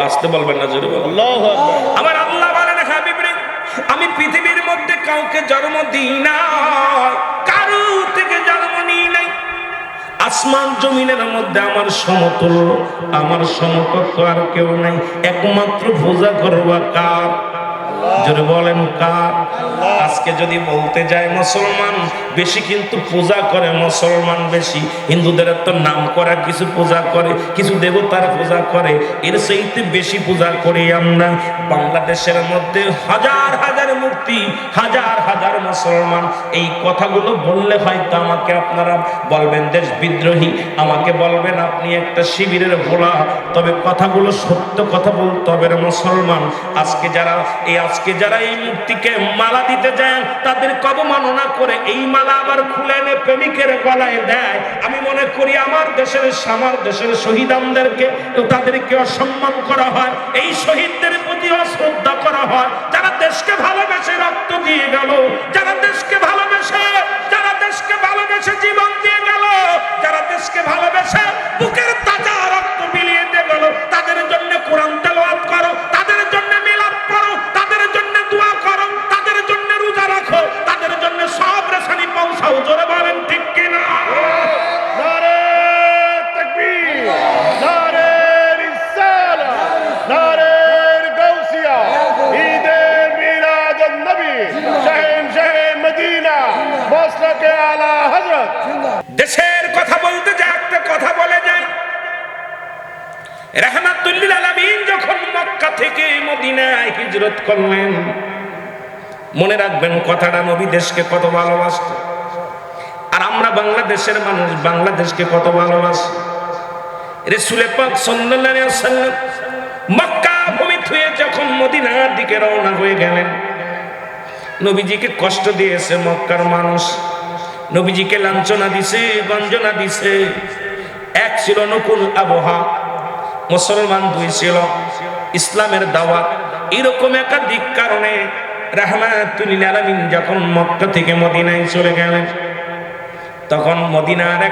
আসতে বলবেন না, জোরে বলবেন। আল্লাহু আকবার। আমার আল্লাহ বলেন, হাবিব রে, আমি পৃথিবীর মধ্যে কাউকে জন্ম দিই না, কারো থেকে জন্ম নিই নাই। আসমান জমিনের মধ্যে আমার সমতুল্য, আমার সমকক্ষ আর কেউ নাই। একমাত্র পূজা করবা কার? জোরে বলেন কার? আজকে যদি বলতে যায় মুসলমান বেশি, কিন্তু পূজা করে মুসলমান বেশি। হিন্দুদের তো নাম করা কিছু পূজা করে, কিছু দেবতার পূজা করে, এর চাইতে বেশি পূজা করি আমরা। বাংলাদেশের মধ্যে হাজার হাজার মূর্তি, হাজার হাজার মুসলমান। এই কথাগুলো বললে হয়তো আমাকে আপনারা বলবেন দেশ বিদ্রোহী, আমাকে বলবেন আপনি একটা শিবিরের ভোলা, তবে কথাগুলো সত্য কথা বলতে হবে রে মুসলমান। আজকে যারা এই মূর্তিকে মালা দিতে যায়, তাদেরকে অবমাননা করে এই মালা আবার খুলে এনে প্রেমিকের গলায় দেয়। আমি মনে করি আমার দেশের শহীদদেরকে তাদেরকে অসম্মান করা হয়, এই শহীদদের প্রতি অশ্রদ্ধা করা হয়, যারা দেশকে ভালোবেসে রক্ত দিয়ে গেল, যারা দেশকে ভালোবেসে জীবন দিয়ে গেল, যারা দেশকে ভালোবেসে বুকের তাজা রক্ত বিলিয়ে দিয়ে গেল, তাদের জন্য কোরআন তেলাওয়াত করো, তাদের জন্য মিলাদ পড়ো, তাদের জন্য দোয়া করো, তাদের জন্য রোজা রাখো, তাদের জন্য সব রেশানি পৌঁছাও। জোরে বলেন ঠিক কিনা? নারে তাকবীর, নারে রিসালাত, নারে গাউসিয়া, ঈদে মিলাদুন নবী, শাহে মদিনা, মাসলাকে আলা হযরত। দেশের কথা বলতে যায় একটা কথা বলে যায়, রাহমাতুল লিল আলামিন যখন মক্কা থেকে মদিনায় হিজরত করলেন, মনে রাখবেন কথাটা, নবী দেশকে কত ভালোবাসত, আর আমরা বাংলাদেশের মানুষ বাংলাদেশকে কত ভালোবাসি। রাসূল পাক সাল্লাল্লাহু আলাইহি ওয়াসাল্লাম মক্কা ভূমি থেকে যখন মদিনার দিকে রওনা হয়ে গেলেন, নবীজিকে কষ্ট দিয়েছে মক্কার মানুষ, নবীজিকে লাঞ্ছনা দিছে, গঞ্জনা দিছে। এক ছিল নকুল আবহাওয়া, মুসলমান দুই ছিল ইসলামের দাওয়াত। এরকম একাধিক কারণে রাহমাতুল লিল আলামিন যখন মক্কা থেকে মদিনায় চলে গেলেন, তখন মদিনার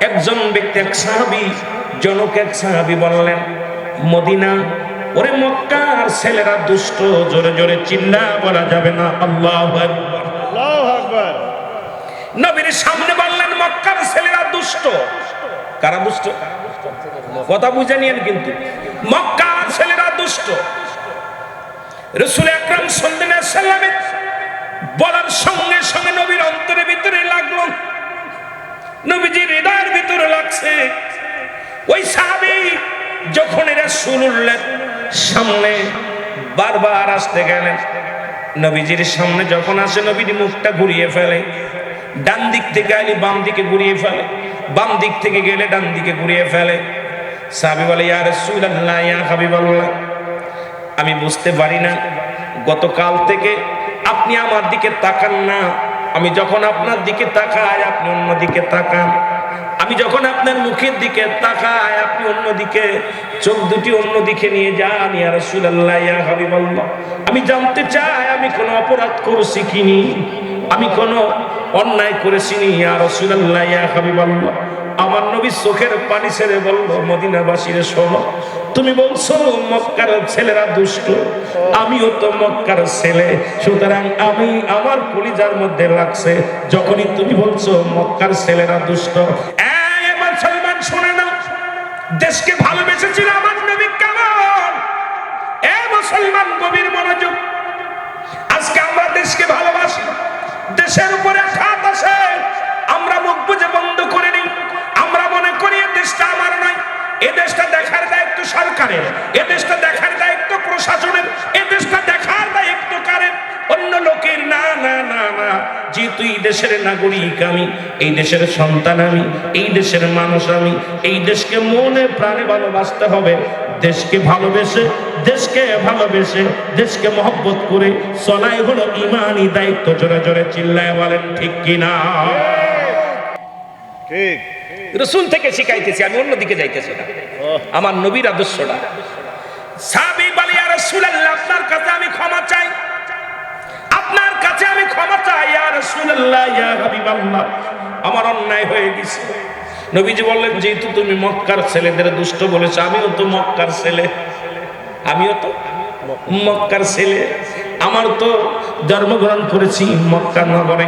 একজন ব্যক্তি, এক সাহাবী, এক সাহাবী বললেন, মদিনা, ওরে মক্কার ছেলেরা দুষ্ট। জোরে জোরে চিল্লা বলা যাবে না, আল্লাহু আকবার। আল্লাহু আকবার। নবীর সামনে বললেন মক্কার ছেলেরা দুষ্ট। কারা দুষ্ট? কথা বুঝে নিয়েন কিন্তু, মক্কার ছেলেরা দুষ্ট। রাসূল আকরাম সাল্লাল্লাহু আলাইহি ওয়াসাল্লামের বলার সঙ্গে সঙ্গে নবীর অন্তরের ভিতরে লাগলো, নবীজির হৃদয়ের ভিতরে লাগছে। ওই সাহাবী যখন রাসূলুল্লাহর সামনে বারবার আসতে গেলেন, নবীজির সামনে যখন আসে, নবীর মুখটা ঘুরিয়ে ফেলে, ডান দিক থেকে আইলে বাম দিকে ঘুরিয়ে ফেলে, বাম দিক থেকে গেলে ডান দিকে ঘুরিয়ে ফেলে। সাহাবী বলে, ইয়া রাসূলুল্লাহ, ইয়া হাবিবাল্লাহ, আমি বুঝতে পারি না, গতকাল থেকে আপনি আমার দিকে তাকান না, আমি যখন আপনার দিকে তাকাই আপনি অন্য দিকে তাকান, আমি যখন আপনার মুখের দিকে তাকাই আপনি অন্যদিকে, চোখ দুটি অন্যদিকে নিয়ে যান। ইয়া রাসূলুল্লাহ, ইয়া হাবিবাল্লাহ, আমি জানতে চাই আমি কোনো অপরাধ করেছি কিনি, আমি কোনো অন্যায় করেছি নি। ইয়া রাসূলুল্লাহ, ইয়া হাবিবাল্লাহ, আমার নবী চোখের পানি ছেড়ে বলল, মদিনাবাসীরা শোনো, তুমি বলছো মক্কার ছেলেরা দুষ্ট, আমিও তো মক্কার ছেলে, সুতরাং আমি আমার কলিজার মধ্যে লাগছে যখনই তুমি বলছো মক্কার ছেলেরা দুষ্ট। এবার মুসলমান শুনে নাও, দেশকে ভালোবেসেছিল আমার নবী কেমন? মুসলমান গভীর মনোযোগ। আজকে আমরা দেশকে ভালোবাসি, দেশের উপরে আঘাত আসে, আমরা মুখ বুজে বন্ধ করে নিই, আমরা মনে করি এ দেশটা আমার নয়, এ দেশটা দেখার দায়িত্ব সরকারের, এ দেশটা দেখার দায়িত্ব প্রশাসনের, এ দেশটা দেখার দায়িত্ব কারের, অন্য লোকের। না না না না, যেহেতু এই দেশের নাগরিক আমি, এই দেশের সন্তান আমি, এই দেশের মানুষ আমি, এই দেশকে মনে প্রাণে ভালোবাসতে হবে। দেশকে ভালোবেসে দেশকে মহব্বত করে চলাই হলো ইমানি দায়িত্ব। জোরে জোরে চিল্লায় বলেন ঠিক কিনা? ঠিক। রাসূল থেকে শিখাইতেছি, আমি অন্যদিকে যাইতেছি না, আমার নবীর আদর্শটা। সাহাবী বলে, ইয়া রাসূলুল্লাহ, আপনার কাছে আমি ক্ষমা চাই, আপনার কাছে আমি ক্ষমা চাই ইয়া রাসূলুল্লাহ, ইয়া হাবিবাল্লাহ, আমার অন্যায় হয়ে গেছে। নবীজি বললেন, যেহেতু তুমি মক্কার ছেলেদের দুষ্ট বলেছো, আমিও তো মক্কার ছেলে, আমিও তো মক্কার ছেলে, আমার তো জন্মগ্রহণ করেছি মক্কার নগরে।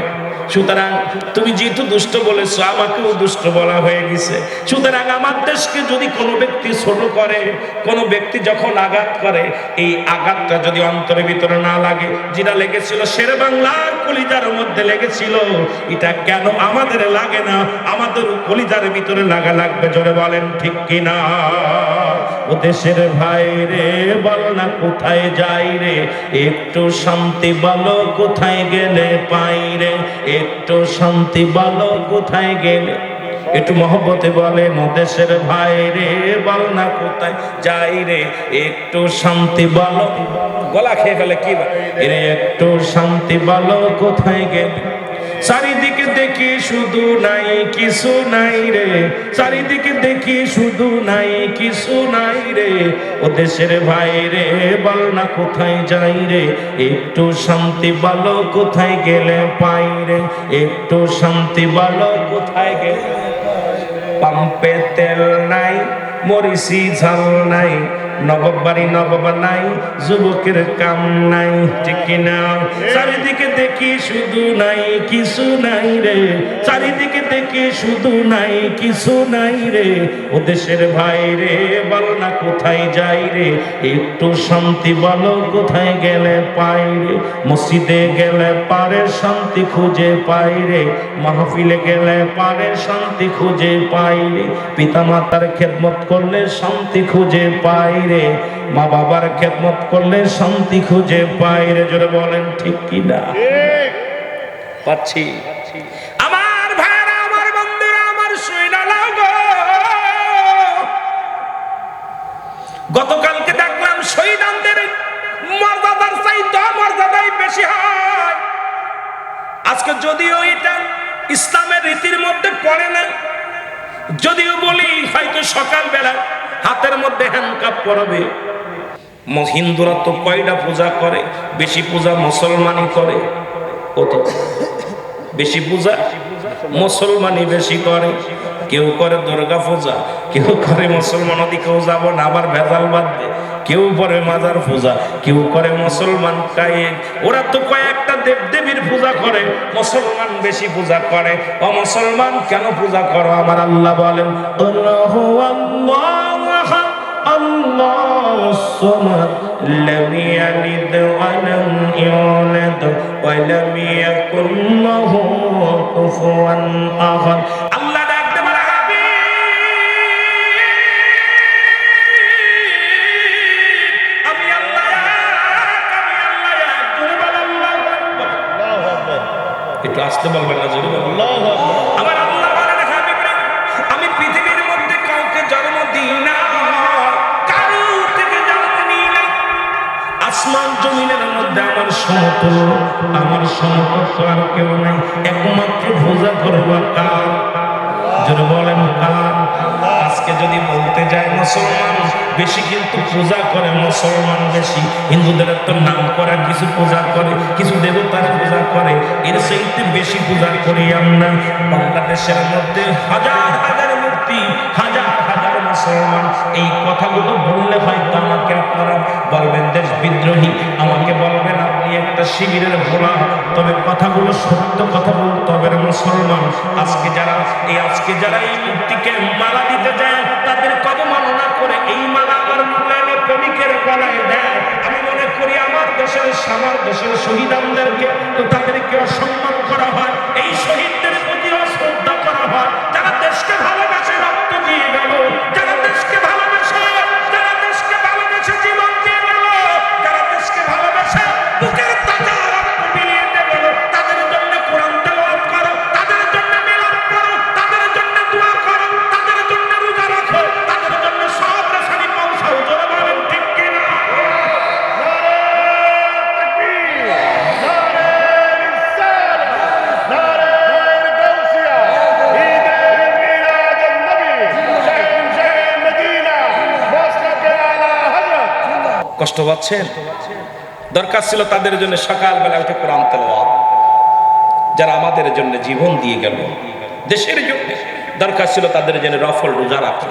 সুতরাং তুমি যেহেতু দুষ্ট বলেছো, আমাকেও দুষ্ট বলা হয়ে গেছে। সুতরাং আমার দেশকে যদি কোনো ব্যক্তি ছোট করে, কোনো ব্যক্তি যখন আঘাত করে, এই আঘাতটা যদি অন্তরের ভিতরে না লাগে, যেটা লেগেছিল শেরে বাংলার কলিজার মধ্যে লেগেছিল, এটা কেন আমাদের লাগে না? আমাদের কলিজার ভিতরে লাগা লাগবে। জোরে বলেন ঠিক কিনা? ও দেশের ভাই রে, বল না কোথায় যাই রে, একটু শান্তি বলো কোথায় গেলে পাই রে, একটু শান্তি বলো কোথায় গেলে। একটু মহব্বতে বলেন, ও দেশের ভাই রে, বল না কোথায় যাই রে, একটু শান্তি বলো। গলা খেয়ে ফেলে কি রে, একটু শান্তি বলো কোথায় গেলে। চারিদিকে দেখি শুধু নাই কিছু নাই রে, চারিদিকে দেখি শুধু নাই কিছু নাই রে, ও দেশের ভাই রে, বল না কোথায় যাই রে, একটু শান্তি বলো কোথায় গেলে পাই রে, একটু শান্তি বলো কোথায় গেলে। পাম্পে তেল নাই, মরিচি ঝাল নাই, নববাড়ি নবব নাই, যুবকের কাম নাই, ঠিক কিনা? চারিদিকে দেখি শুধু নাই কিছু নাই রে, চারিদিকে দেখি শুধু নাই কিছু নাই রে, ও দেশের ভাই রে, বল না কোথায় যাই রে, একটু শান্তি বলো কোথায় গেলে পাই রে। মসজিদে গেলে পারে শান্তি খুঁজে পাই রে, মাহফিলে গেলে পারে শান্তি খুঁজে পাই রে, পিতা মাতার খেদমত করলে শান্তি খুঁজে পাই রে, মা বাবার খেদমত করলে শান্তি খুঁজে পাই রে। জোরে বলেন ঠিক কিনা? পাচ্ছি আমার ভাইরা, আমার বন্ধুরা, আমার শুইনা লাগো। গতকালকে দেখলাম শহীদদের মর্যাদার চাইতে মর্যাদাই বেশি হয়। আজকে যদিও এটা ইসলামের রীতির মধ্যে পড়ে না, যদিও বলি হয়তো সকালবেলা হাতের মধ্যে হ্যান্ডকাপ পরাবে। হিন্দুরা তো কয়টা পূজা করে, বেশি পূজা মুসলমানই করে। কত বেশি পূজা মুসলমানই বেশি করে। কেউ করে দুর্গা পূজা, কেউ করে মুসলমান ওদিকেও যাব না, আবার ভেজাল বাঁধবে। কেউ করে মাজার পূজা, কেউ করে মুসলমান কায়েক। ওরা তো কয়েকটা দেবদেবীর পূজা করে, মুসলমান বেশি পূজা করে। ও মুসলমান কেন পূজা করো? আমার আল্লাহ বলেন, আল্লাহু আল্লাহু আহাদ আল্লাহুস সামাদ লাম ইয়ালিদ ওয়া লাম ইউলাদ ওয়া লাম ইয়াকুল লাহু কুফুয়ান আহাদ। আল্লাহ ডাকতে বলে, আমি আল্লাহ এক, আমি আল্লাহ এক। জোরে বল আল্লাহু আকবার। আল্লাহু আকবার। একটু আসতে বলবেন না? জোরে বল আল্লাহু আকবার। আমার আল্লাহ বলেন, হাবিবরা, আমি পৃথিবীর মধ্যে কাউকে জন্ম দিই না, কারো থেকে জন্ম নিই না। আসমান জমিনের মধ্যে আমার সমকক্ষ আর কেউ নাই। একমাত্র পূজা করবো কার? জোরে বলেন কার? আজকে যদি বলতে যায় মুসলমান বেশি, কিন্তু পূজা করে মুসলমান বেশি। হিন্দুদের তো নাম করা কিছু পূজা করে, কিছু দেবতার পূজা করে, এর চাইতে বেশি পূজা করি আমরা। বাংলাদেশের মধ্যে হাজার হাজার মূর্তি, হাজার হাজার মুসলমান। এই কথাগুলো বললে হয়তো আমাকে আপনারা বলবেন দেশ বিদ্রোহী, আমাকে বলবেন আপনি একটা শিবিরের ভোলা। তবে কথাগুলো সত্য কথা বলতে হবে মুসলমান। আজকে যারা এই মূর্তিকে মালা দিতে যায়, তাদের কদমাননা করে এই মালা আবার খুলে প্রেমিকের গলায় দেয়। আমি মনে করি আমার দেশের শহীদদেরকে তো তাদেরকে অসম্মান করা হয়, এই শহীদদের প্রতি অশ্রদ্ধা করা হয়। যারা দেশকে ভালোবাসে রক্ত দিয়ে গেল, যারা দেশকে ভালোবাসে জীবন দিয়ে গেল, যারা দেশকে ভালোবাসে বুকের তাজা রক্ত বিলিয়ে দিয়ে গেল, তাদের জন্য কোরআন তেলাওয়াত করো, তাদের জন্য মিলাদ করো, তাদের জন্য দোয়া করো, তাদের জন্য রোজা রাখো, তাদের জন্য সব রেশানি পৌঁছাও। জোরে বলেন ঠিক কিনা? নারে তাকবীর, নারে রিসালাত, নারে গাউসিয়া, ঈদে মিলাদুন নবী, শামশে মদিনা, মসনদে আলা হযরত। কষ্ট পাচ্ছেন? দরকার ছিল তাদের জন্য সকালবেলা উঠে কোরআন তেলাওয়াত, যারা আমাদের জন্য জীবন দিয়ে গেল দেশের জন্য। দরকার ছিল তাদের জন্য নফল রোজা রাখা,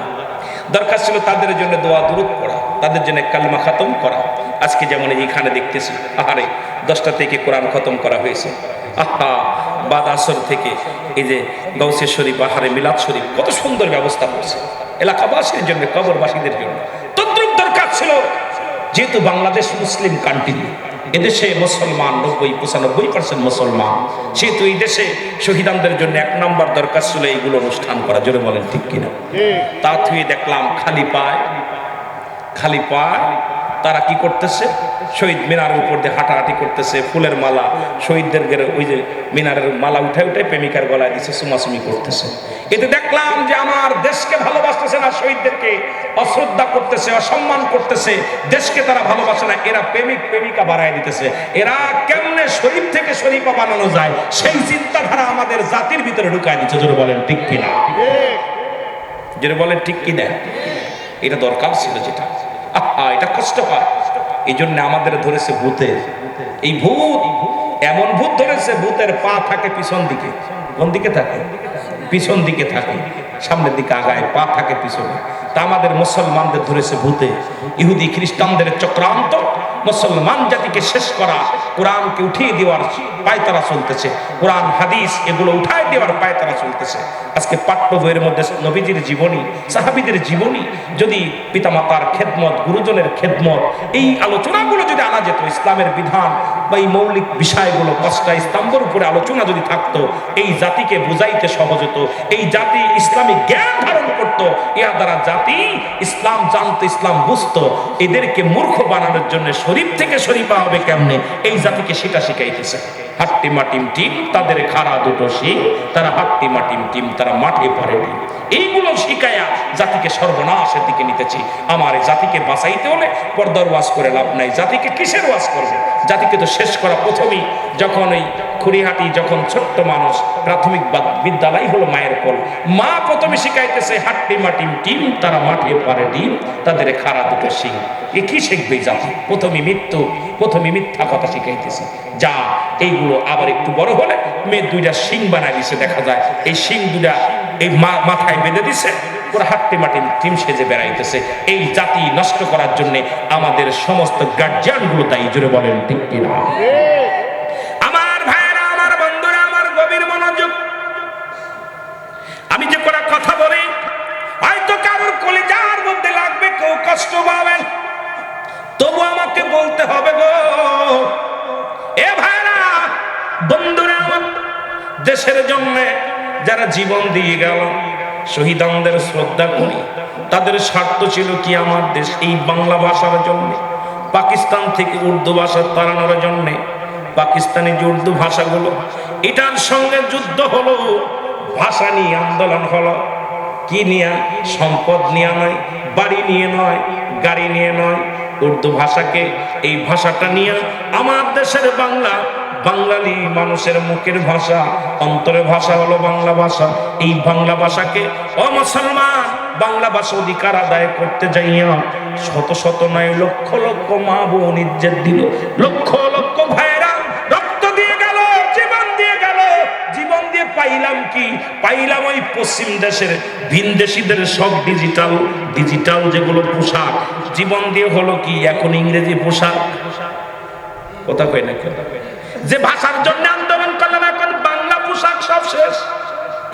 দরকার ছিল তাদের জন্য দোয়া দুরূদ পড়া। তাদের জন্য কালিমা খতম করা। আজকে যেমন এইখানে দেখতেছি, আহারে 10টা থেকে কোরআন খতম করা হয়েছে। আহা, বাদ আসর থেকে এই যে গাউসে শরীফ, আহারে মিলাদ শরীফ, কত সুন্দর ব্যবস্থা করছে এলাকাবাসীর জন্য, কবরবাসীদের জন্য। তদ্রুপ দরকার ছিল, যেহেতু বাংলাদেশ মুসলিম কান্ট্রি, এদেশে মুসলমান 90-95% মুসলমান, সেহেতু এই দেশে শহীদানদের জন্য 1 নম্বর দরকার ছিল এইগুলো অনুষ্ঠান করা। জোরে বলেন ঠিক কিনা? তা থুয়ে দেখলাম খালি পায় তারা কি করতেছে, শহীদ মিনারের উপর দিয়ে হাঁটাহাঁটি করতেছে, ফুলের মালা শহীদদের ওই যে মিনারের মালা উঠে প্রেমিকার গলায় দিচ্ছে, সুমাসুমি করতেছে। এতে দেখলাম যে আমার দেশকে ভালোবাসতেছে না, শহীদদেরকে অশ্রদ্ধা করতেছে, অসম্মান করতেছে, দেশকে তারা ভালোবাসে না, এরা প্রেমিকা বাড়ায় দিতেছে। এরা কেমনে শরীফ থেকে শরীফা বানানো যায় সেই চিন্তাধারা আমাদের জাতির ভিতরে ঢুকায় দিচ্ছে। জোরে বলেন ঠিক কিনা? জোরে বলেন ঠিক কিনা? এটা দরকার ছিল যেটা, এটা কষ্ট হয়। এই জন্য আমাদের ধরেছে ভূতে। এই ভূত এমন ভূত ধরেছে, ভূতের পা থাকে পিছন দিকে। কোন দিকে থাকে? পিছন দিকে থাকে, সামনের দিকে আগায়, পা থাকে পিছনে। তা আমাদের মুসলমানদের ধরেছে ভূতে। ইহুদি খ্রিস্টানদের চক্রান্ত, মুসলমান জাতিকে শেষ করা, কোরআনকে উঠিয়ে দেওয়ার পায়তারা চলতেছে, কোরআন হাদিস এগুলো উঠায় দেওয়ার পায়তারা চলতেছে। আজকে পাঠ্য বইয়ের মধ্যে নবীজির জীবনী, সাহাবীদের জীবনী, যদি পিতামাতার খেদমত, গুরুজনের খেদমত, এই আলোচনাগুলো যদি আনা যেত, ইসলামের বিধান বা এই মৌলিক বিষয়গুলো 5টা স্তম্ভের উপরে আলোচনা যদি থাকতো, এই জাতিকে বুঝাইতে সহজ হতো, এই জাতি ইসলামিক জ্ঞান ধারণ করতো, এর দ্বারা জাতি ইসলাম জানতো, ইসলাম বুঝতো। এদেরকে মূর্খ বানানোর জন্য শরীফ থেকে শরীফা হবে কেমনে, এই জাতিকে সেটা শিখাইতেছে। হাট্টিমা টিম তাদের খাড়া দুটো শিং, তারা হাট্টিমা টিম তারা মাঠে পারেনি। এইগুলো শিখায়া জাতিকে সর্বনাশের দিকে নিতেছি। আমার এই জাতিকে বাঁচাইতে হলে পর্দার ওয়াজ করে লাভ নাই। জাতিকে কিসের ওয়াজ করবে? জাতিকে তো শেষ করা প্রথমেই, যখন এই খুঁড়িহাটি, যখন ছোট্ট মানুষ, প্রাথমিক বিদ্যালয় হলো মায়ের কোল, মা প্রথমে শিখাইতেছে হাট্টিমা টিম তারা মাঠে পারে ডিম, তাদের খাড়া দুটো শিং। এ কি শিখবে জাতি? প্রথমে মৃত্যু, প্রথমে মিথ্যা কথা শিখাইতেছে। যা এইগুলো আবার একটু বড় হলে মেয়ে 2টা শিং বানায় দিছে, দেখা যায় এই শিং 2টা এই মাথায় বেঁধে দিছে, পুরো হাট্টিমা টিম সেজে বেড়াইতেছে। এই জাতি নষ্ট করার জন্য আমাদের সমস্ত গার্জিয়ান গুলো তাই। জোরে বলেন ঠিক কিনা? আমার ভাইয়েরা, আমার বন্ধুরা, আমার গভীর মনোযোগ। আমি যে কোনো কথা বলি হয়তো কারোর কলিজার মধ্যে লাগবে, কেউ কষ্ট পাবেন, তবু আমাকে বলতে হবে গো। এ ভাইরা, বন্ধুরা আমার, দেশের জন্য যারা জীবন দিয়ে গেল, শহীদানদের শ্রদ্ধা করি। তাদের স্বার্থ ছিল কি? আমার দেশ এই বাংলা ভাষার জন্য, পাকিস্তান থেকে উর্দু ভাষা তাড়ানোর জন্য। পাকিস্তানি যে উর্দু ভাষাগুলো, এটার সঙ্গে যুদ্ধ হলো, ভাষা নিয়ে আন্দোলন হলো। কি নিয়ে? সম্পদ নিয়ে নয়, বাড়ি নিয়ে নয়, গাড়ি নিয়ে নয়, উর্দু ভাষাকে, এই ভাষাটা নিয়ে আমার দেশের বাঙালি মানুষের মুখের ভাষা, অন্তরের ভাষা হলো বাংলা ভাষা। এই বাংলা ভাষাকে মুসলমান বাংলা ভাষা অধিকার আদায় করতে যাইয়া শত শত নয়, লক্ষ লক্ষ মা বোন ইজ্জত দিল, লক্ষ লক্ষ ভাইরা রক্ত দিয়ে গেল, জীবন দিয়ে গেল। জীবন দিয়ে পাইলাম কি? পাইলাম ওই পশ্চিম দেশের ভিনদেশীদের সব ডিজিটাল যেগুলো পোশাক। জীবন দিয়ে হলো কি? এখন ইংরেজি পোশাক। কথা কই না? যে ভাষার জন্য আন্দোলন করলাম, এখন বাংলা পোশাক সব শেষ।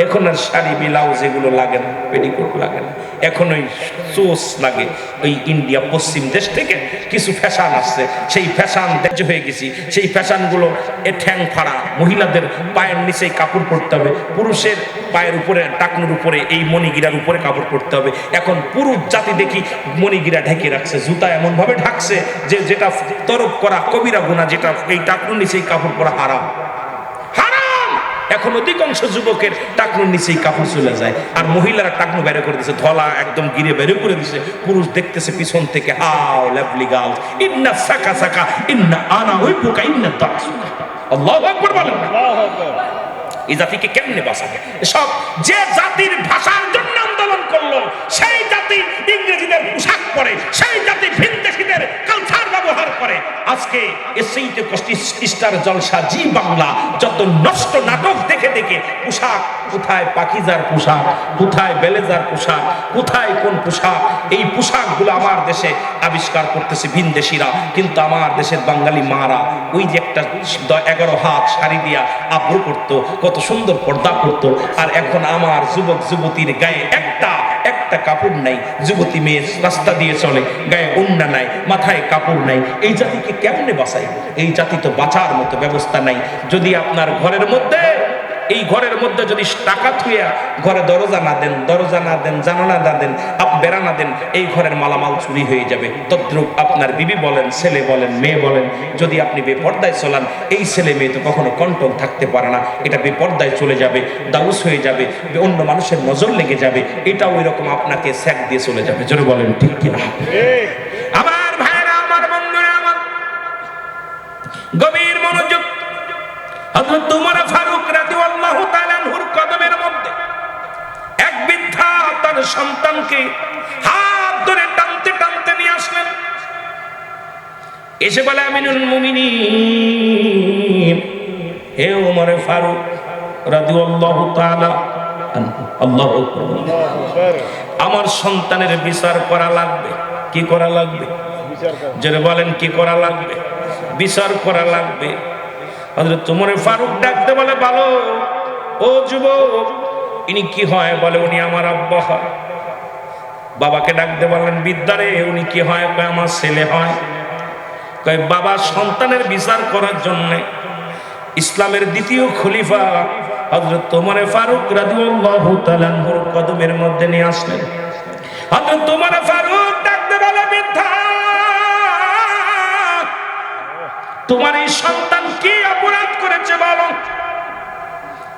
এখন আর শাড়ি ব্লাউজ এগুলো লাগে না, পেটিকোট লাগে না, এখন ওই সোস লাগে। ওই ইন্ডিয়া পশ্চিম দেশ থেকে কিছু ফ্যাশন আসছে, সেই ফ্যাশন দেখতে হয়ে গেছি। সেই ফ্যাশনগুলো ঠ্যাং ফাড়া, মহিলাদের পায়ের নিচেই কাপড় পরতে হবে, পুরুষের পায়ের উপরে, টাকনুর উপরে, এই মণিগিরার উপরে কাপড় পরতে হবে। এখন পুরুষ জাতি দেখি মণিগিরা ঢেকে রাখছে, জুতা এমন ভাবে ঢাকছে যে যেটা তরফ করা কবিরা গুনাহ, যেটা এই টাকনুর নিচেই কাপড় পরা হারাম। এখন অধিকাংশ যুবকের টাকনুর নিচেই কাপড় চলে যায়, আর মহিলারা টাকনু বের করে দিচ্ছে, ধলা একদম গিরে বের করে দিচ্ছে। পুরুষ দেখতেছে পিছন থেকে, হাও লাভলি গার্ল, ইন্না সাকা সাকা, ইন্না আনা ওই পোকা, ইন্না তাসুকা। আল্লাহু আকবার বলেন। এই জাতিকে কেমনে বাঁচাবে? সব যে জাতির ভাষার জন্য আন্দোলন করলো, সেই জাতি ইংরেজিদের পোশাক পরে, সেই জাতি ভিনদেশীদের কালচার ব্যবহার করে। আজকে এসইতে স্টার জলসা, জি বাংলা যত নষ্ট নাটক দেখে দেখে পোশাক কোথায় পাকিজার পোশাক, কোথায় বেলেজার পোশাক, কোথায় কোন পোশাক, এই পোশাকগুলো আমার দেশে আবিষ্কার করতেছে ভিনদেশিরা। কিন্তু আমার দেশের বাঙালি মারা ওই যে একটা 11 হাত শাড়ি দিয়া আব্রু করতো, কত সুন্দর পর্দা করতো। আর এখন আমার যুবক যুবতীর গায়ে একটা কাপড় নাই। যুবতী মেয়ে রাস্তা দিয়ে চলে, গায়ে ওড়না নাই, মাথায় কাপড় নাই। এই জাতিকে কেমনে বাঁচাই? এই জাতি তো বাঁচার মতো ব্যবস্থা নাই। যদি আপনার ঘরের মধ্যে, এই ঘরের মধ্যে যদি টাকা থুইয়া ঘরে দরজা না দেন, জানালা না দেন, বেড়া না দেন, এই ঘরের মালামাল চুরি হয়ে যাবে। তদ্রূপ আপনার বিবি বলেন, ছেলে বলেন, মেয়ে বলেন, যদি আপনি বেপর্দায় চলান, এই ছেলে মেয়ে তো কখনো কন্ট্রোল থাকতে পারে না। এটা বেপর্দায় চলে যাবে, দাউস হয়ে যাবে, অন্য মানুষের নজর লেগে যাবে। এটা ওই রকম আপনাকে স্যাক দিয়ে চলে যাবে। জোরে বলেন ঠিক কিনা? আমার ভাইরা, আমার বন্ধুরা, আমার গভীর মনোযোগ। হযরত উমর ফারুক রাদিয়াল্লাহু তাআলা আনহুর কদমের মধ্যে এক বৃদ্ধা তার সন্তানকে হাত ধরে টানতে টানতে নিয়ে আসলেন। এসে বলে, আমিনুল মুমিনিন, হে উমর ফারুক রাদিয়াল্লাহু তাআলা আনহু, আল্লাহু আকবার, আমার সন্তানের বিচার করা লাগবে। কি করা লাগবে? যারা বলেন কি করা লাগবে? বিচার করা লাগবে। হযরত উমর ফারুক ডাকতে বলে, ভালো ও যুবক, ইনি কি হয়? বলে, উনি আমার আব্বা হয়। বাবাকে ডাকতে বললেন, বিদ্যারে উনি কি হয়? কয়, আমার ছেলে হয়। কয়, বাবা সন্তানের বিচার করার জন্য ইসলামের দ্বিতীয় খলিফা হযরত উমর ফারুক রাদিয়াল্লাহু তাআলা আনহুর কদমের মধ্যে নিয়ে আসলেন। হযরত উমর ফারুক ডাকতে বলে, বৃদ্ধা, তোমার এই সন্তান কি অপরাধ করেছে বলো,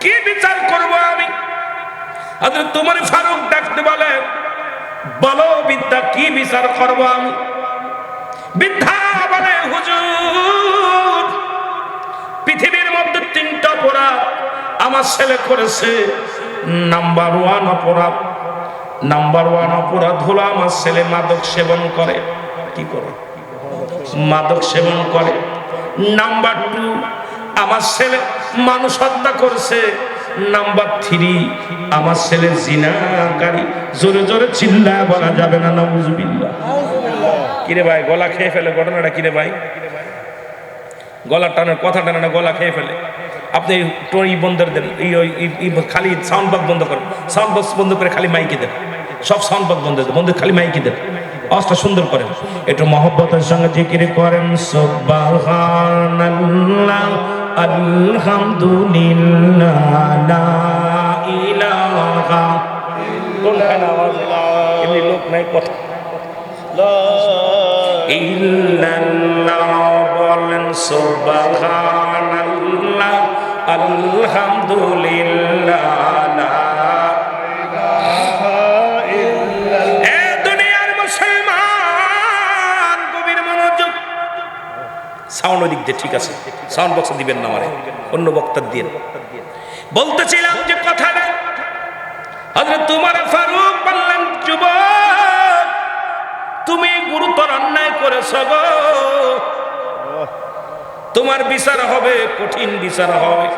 কি বিচার করব আমি? হযরত উমর ফারুক ডাকতে বলে, বলো বিদ্যা, কি বিচার করব আমি? বৃদ্ধা বলে, হুজুর, পৃথিবীর মধ্যে 3টা অপরাধ আমার ছেলে করেছে। নাম্বার 1 অপরাধ হলো আমার ছেলে মাদক সেবন করে। কি করে? মাদক সেবন করে। নাম্বার 2, আমার ছেলে মানুষ হত্যা করছে। নাম্বার 3, আমার ছেলে জিনাকারী। জোরে জোরে চিল্লায় বলা যাবে না নাউজুবিল্লাহ। কিরে ভাই, গলা খেয়ে ফেলে ঘটনাটা। কিরে ভাই, গলা টানে, কথা টানে না, গলা খেয়ে ফেলে। আপনি টোই বন্ধ দেন, খালি সাউন্ড বক্স বন্ধ করেন, সাউন্ড বক্স বন্ধ করে খালি মাইকে দেন, সব সাউন্ড বক্স বন্ধ দেন, বন্ধ খালি মাইকে দেন, আওয়াজটা সুন্দর করেন, একটু মহব্বতের সঙ্গে জিকির করেন। সুবহানাল্লাহ, আলহামদুলিল্লাহ, লা ইলাহা এমনি লোক নাই, কথা ইল্লাল্লাহ বলেন। সুবহানাল্লাহ, আলহামদুলিল্লাহ, লা ইলাহা ইল্লাল্লাহ। এ দুনিয়ার মুসলমান, গভীর মনোযোগ। সাউন্ড ওদিক দিয়ে ঠিক আছে, সাউন্ড বক্স দিবেন না, আমারে অন্য বক্তা দিয়ে। বলতেছিলাম যে কথাটা, হযরত উমর ফারুক বললেন, যুবক, তুমি গুরুতর অন্যায় করেছ গো, তোমার বিচার হবে, কঠিন বিচার হবে।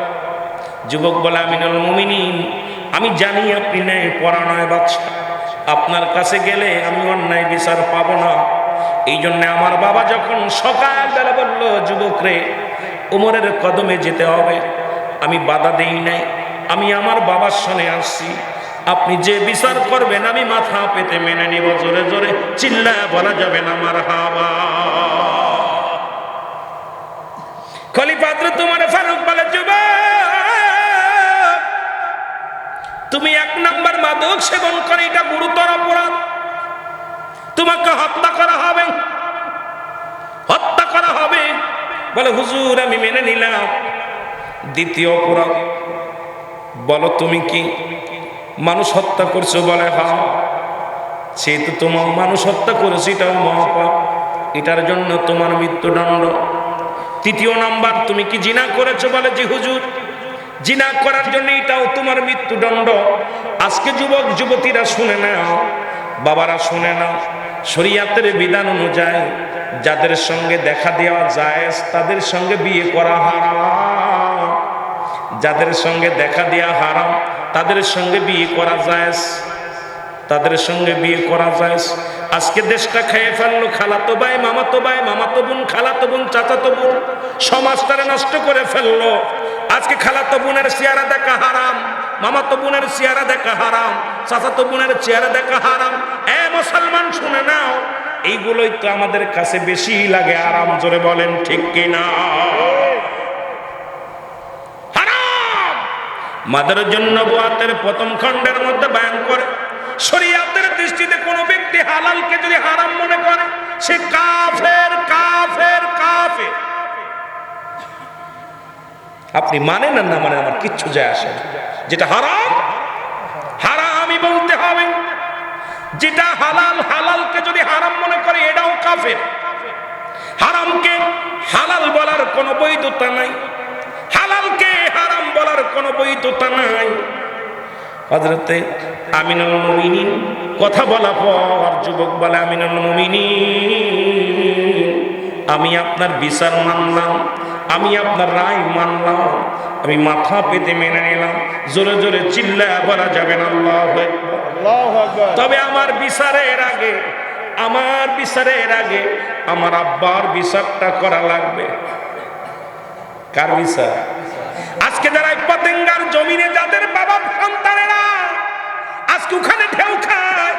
যুবক বলে, আমিনুল মুমিনিন, আমি জানি আপনি ন্যায় পরায়ণ বাদশা, আপনার কাছে গেলে আমি অন্যায় বিচার পাবো না। এই জন্য আমার বাবা যখন সকালবেলা বলল, যুবক রে, উমরের কদমে যেতে হবে, আমি বাধা দেই নাই, আমি আমার বাবার সঙ্গে আসছি। আপনি যে বিচার করবেন আমি মাথা পেতে মেনে নিব। জোরে জোরে চিল্লায় বলা যাবে না মারহাবা। খলিফা হযরত উমর ফারুক বলে, যুবক, তুমি 1 নম্বর মাদক সেবন করে, এটা গুরুতর অপরাধ, তোমাকে হত্যা করা হবে, হত্যা করা হবে। বলে, হুজুর, আমি মেনে নিলাম। দ্বিতীয় অপরাধ, বলো তুমি কি মানুষ হত্যা করছো? বলে, হ্যাঁ। সেহেতু তোমার মানুষ হত্যা করেছো, এটাও মহাপাপ, এটার জন্য তোমার মৃত্যুদণ্ড। তৃতীয় নাম্বার, তুমি কি জিনা করেছো? বলে, জি হুজুর, জিনা করার জন্য এটাও তোমার মৃত্যুদণ্ড। আজকে যুবক যুবতীরা শুনে নাও, বাবারা শুনে নাও, শরীয়তের বিধান অনুযায়ী যাদের সঙ্গে দেখা দেওয়া জায়েজ তাদের সঙ্গে বিয়ে করা হারাম, যাদের সঙ্গে দেখা দেওয়া হারাম তাদের সঙ্গে বিয়ে করা জায়েজ, তাদের সঙ্গে বিয়ে করা জায়েজ। আজকে দেশটা খেয়ে ফেললো খালাতো ভাই মামাতো ভাই, মামাতো বোন খালাতো বোন চাচাতো বোন, সমাজটারে নষ্ট করে ফেললো। আজকে খালাতো বোনের চেহারা দেখা হারাম, মামাতো বোনের চেহারা দেখা হারাম, চাচাতো বোনের চেহারা দেখা হারাম। এ মুসলমান শুনে নাও, এইগুলোই তো আমাদের কাছে বেশি লাগে আরাম। জোরে বলেন ঠিক কিনা? হারাম। মাদের জন্য বুয়াতের প্রথম খণ্ডের মধ্যে বয়ান করে শরীয়তের দৃষ্টিতে কোনো ব্যক্তি হালালকে যদি হারাম মনে করে সে কাফের, কাফের, কাফের। আপনি মানেন আর না মানেন আমার কিচ্ছু যায় আসে না। যেটা হারাম হারামই বলতে হবে, যেটা হালাল হালালকে যদি হারাম মনে করে এটাও কাফের। হারামকে হালাল বলার কোনো বৈধতা নাই, হালালকে হারাম বলার কোনো বৈধতা নাই। হযরতে আমিনুল মুমিনিন কথা বলা পর যুবক বলে, আমিনুল মুমিনিন আমি আপনার বিচার মানলাম, আমি আপনার রায় মানলাম, আমি মাথা পেতে মেনে নিলাম। জোরে জোরে চিল্লায়া বলা যাবে না আল্লাহু আকবার। আল্লাহু আকবার। তবে আমার বিচারের আগে, আমার বিচারের আগে আমার আব্বার বিচারটা করা লাগবে। কার বিচার? আজকে যারা পতেঙ্গার জমিনে যাদের বাবার সন্তানেরা আজকে ওখানে ঢেউ খায়,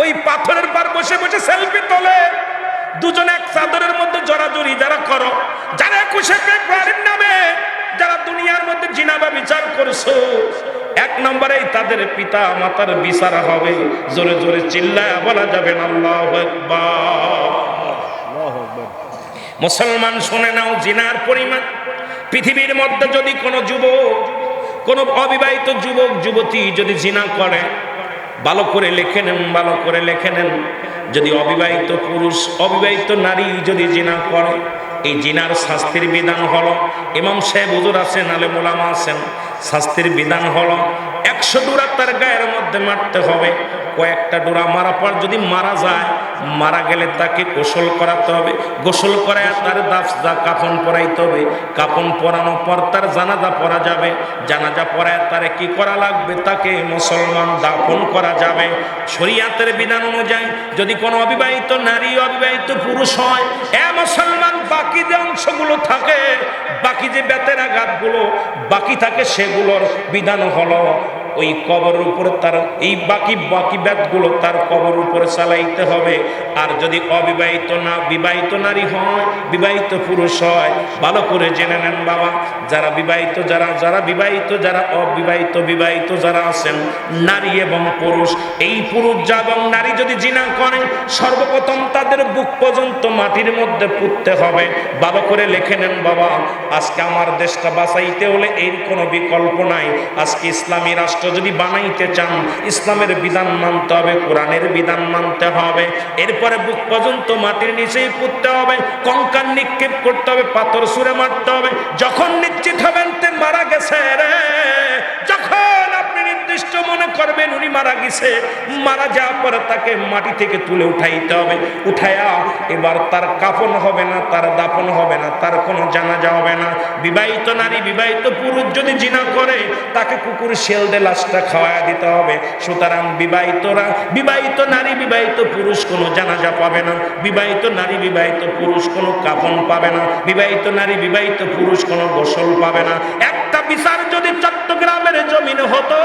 ওই পাথরের পার বসে বসে সেলফি তোলে, দুজন এক চাদরের মধ্যে জড়াজড়ি যারা করো, যারা 21 ফেব্রুয়ারির নামে যারা দুনিয়ার মধ্যে জিনাবা বিচার করছো, এক নম্বরেই তাদের পিতা মাতার বিচার হবে। জোরে জোরে চিল্লায়া বলা যাবে না আল্লাহু আকবার। আল্লাহু আকবার। মুসলমান শুনে নাও, জিনার পরিমাণ পৃথিবীর মধ্যে যদি কোনো যুবক, কোনো অবিবাহিত যুবক যুবতী যদি জিনা করে, ভালো করে লিখে নেন, ভালো করে লিখে নেন, যদি অবিবাহিত পুরুষ অবিবাহিত নারী যদি জিনা করে, এই জিনার শাস্তির বিধান হলো, ইমাম সাহেব হুজুর আছেন, আলেম ওলামা আছেন, শাস্তির বিধান হলো 100 ডোরা তার গায়ের মধ্যে মারতে হবে। কয়েকটা ডোরা মারা পর যদি মারা যায়, মারা গেলে তাকে গোসল করাতে হবে, গোসল করায় তার দাফদা কাফন পরাইতে হবে, কাফন পরানোর পর তার জানাজা পড়া যাবে, জানাজা পড়ায় তারে কি করা লাগবে, তাকে মুসলমান দাফন করা যাবে। শরীয়তের বিধান অনুযায়ী যদি কোনো অবিবাহিত নারী অবিবাহিত পুরুষ হয়, এ মুসলমান বাকি যে অংশগুলো থাকে, বাকি যে বেতের আঘাতগুলো বাকি থাকে, সেগুলোর বিধান হলো ওই কবরের উপরে তার এই বাকি ব্যাতগুলো তার কবরের উপরে চালাইতে হবে। আর যদি অবিবাহিত না বিবাহিত নারী হয়, বিবাহিত পুরুষ হয়, ভালো করে জেনে নেন বাবা, যারা বিবাহিত, যারা বিবাহিত, যারা অবিবাহিত, বিবাহিত যারা আছেন নারী এবং পুরুষ, এই পুরুষ এবং নারী যদি জিনা করেন, সর্বপ্রথম তাদের বুক পর্যন্ত মাটির মধ্যে পুঁততে হবে। ভালো করে লিখে নেন বাবা, আজকে আমার দেশটা বাঁচাইতে হলে এর কোনো বিকল্প নাই। আজকে ইসলামী রাষ্ট্র যদি বানাইতে চান, ইসলামের বিধান মানতে হবে, কোরআনের বিধান মানতে হবে। এরপরে বুক পর্যন্ত মাটির নিচেই পুঁততে হবে, কঙ্কাল নিক্ষেপ করতে হবে, পাথর ছুঁড়ে মারতে হবে। যখন নিশ্চিত হবেন তে মারা গেছে রে, যখন আপনি নির্দিষ্ট মনে করবেন উনি মারা গেছে, মারা যাওয়ার পরে তাকে মাটি থেকে তুলে উঠাইতে হবে। উঠায়া এবার তার কাফন হবে না, তার দাফন হবে না, তার কোনো জানাজা হবে না। বিবাহিত নারী বিবাহিত পুরুষ যদি জিনা করে, তাকে কুকুর শেল দিয়ে লাশটা খাওয়ায়া দিতে হবে। সুতরাং বিবাহিত নারী বিবাহিত পুরুষ কোনো জানাজা পাবে না, বিবাহিত নারী বিবাহিত পুরুষ কোনো কাফন পাবে না, বিবাহিত নারী বিবাহিত পুরুষ কোনো গোসল পাবে না। একটা বিচার যদি চট্টগ্রামের জমিনে হতো,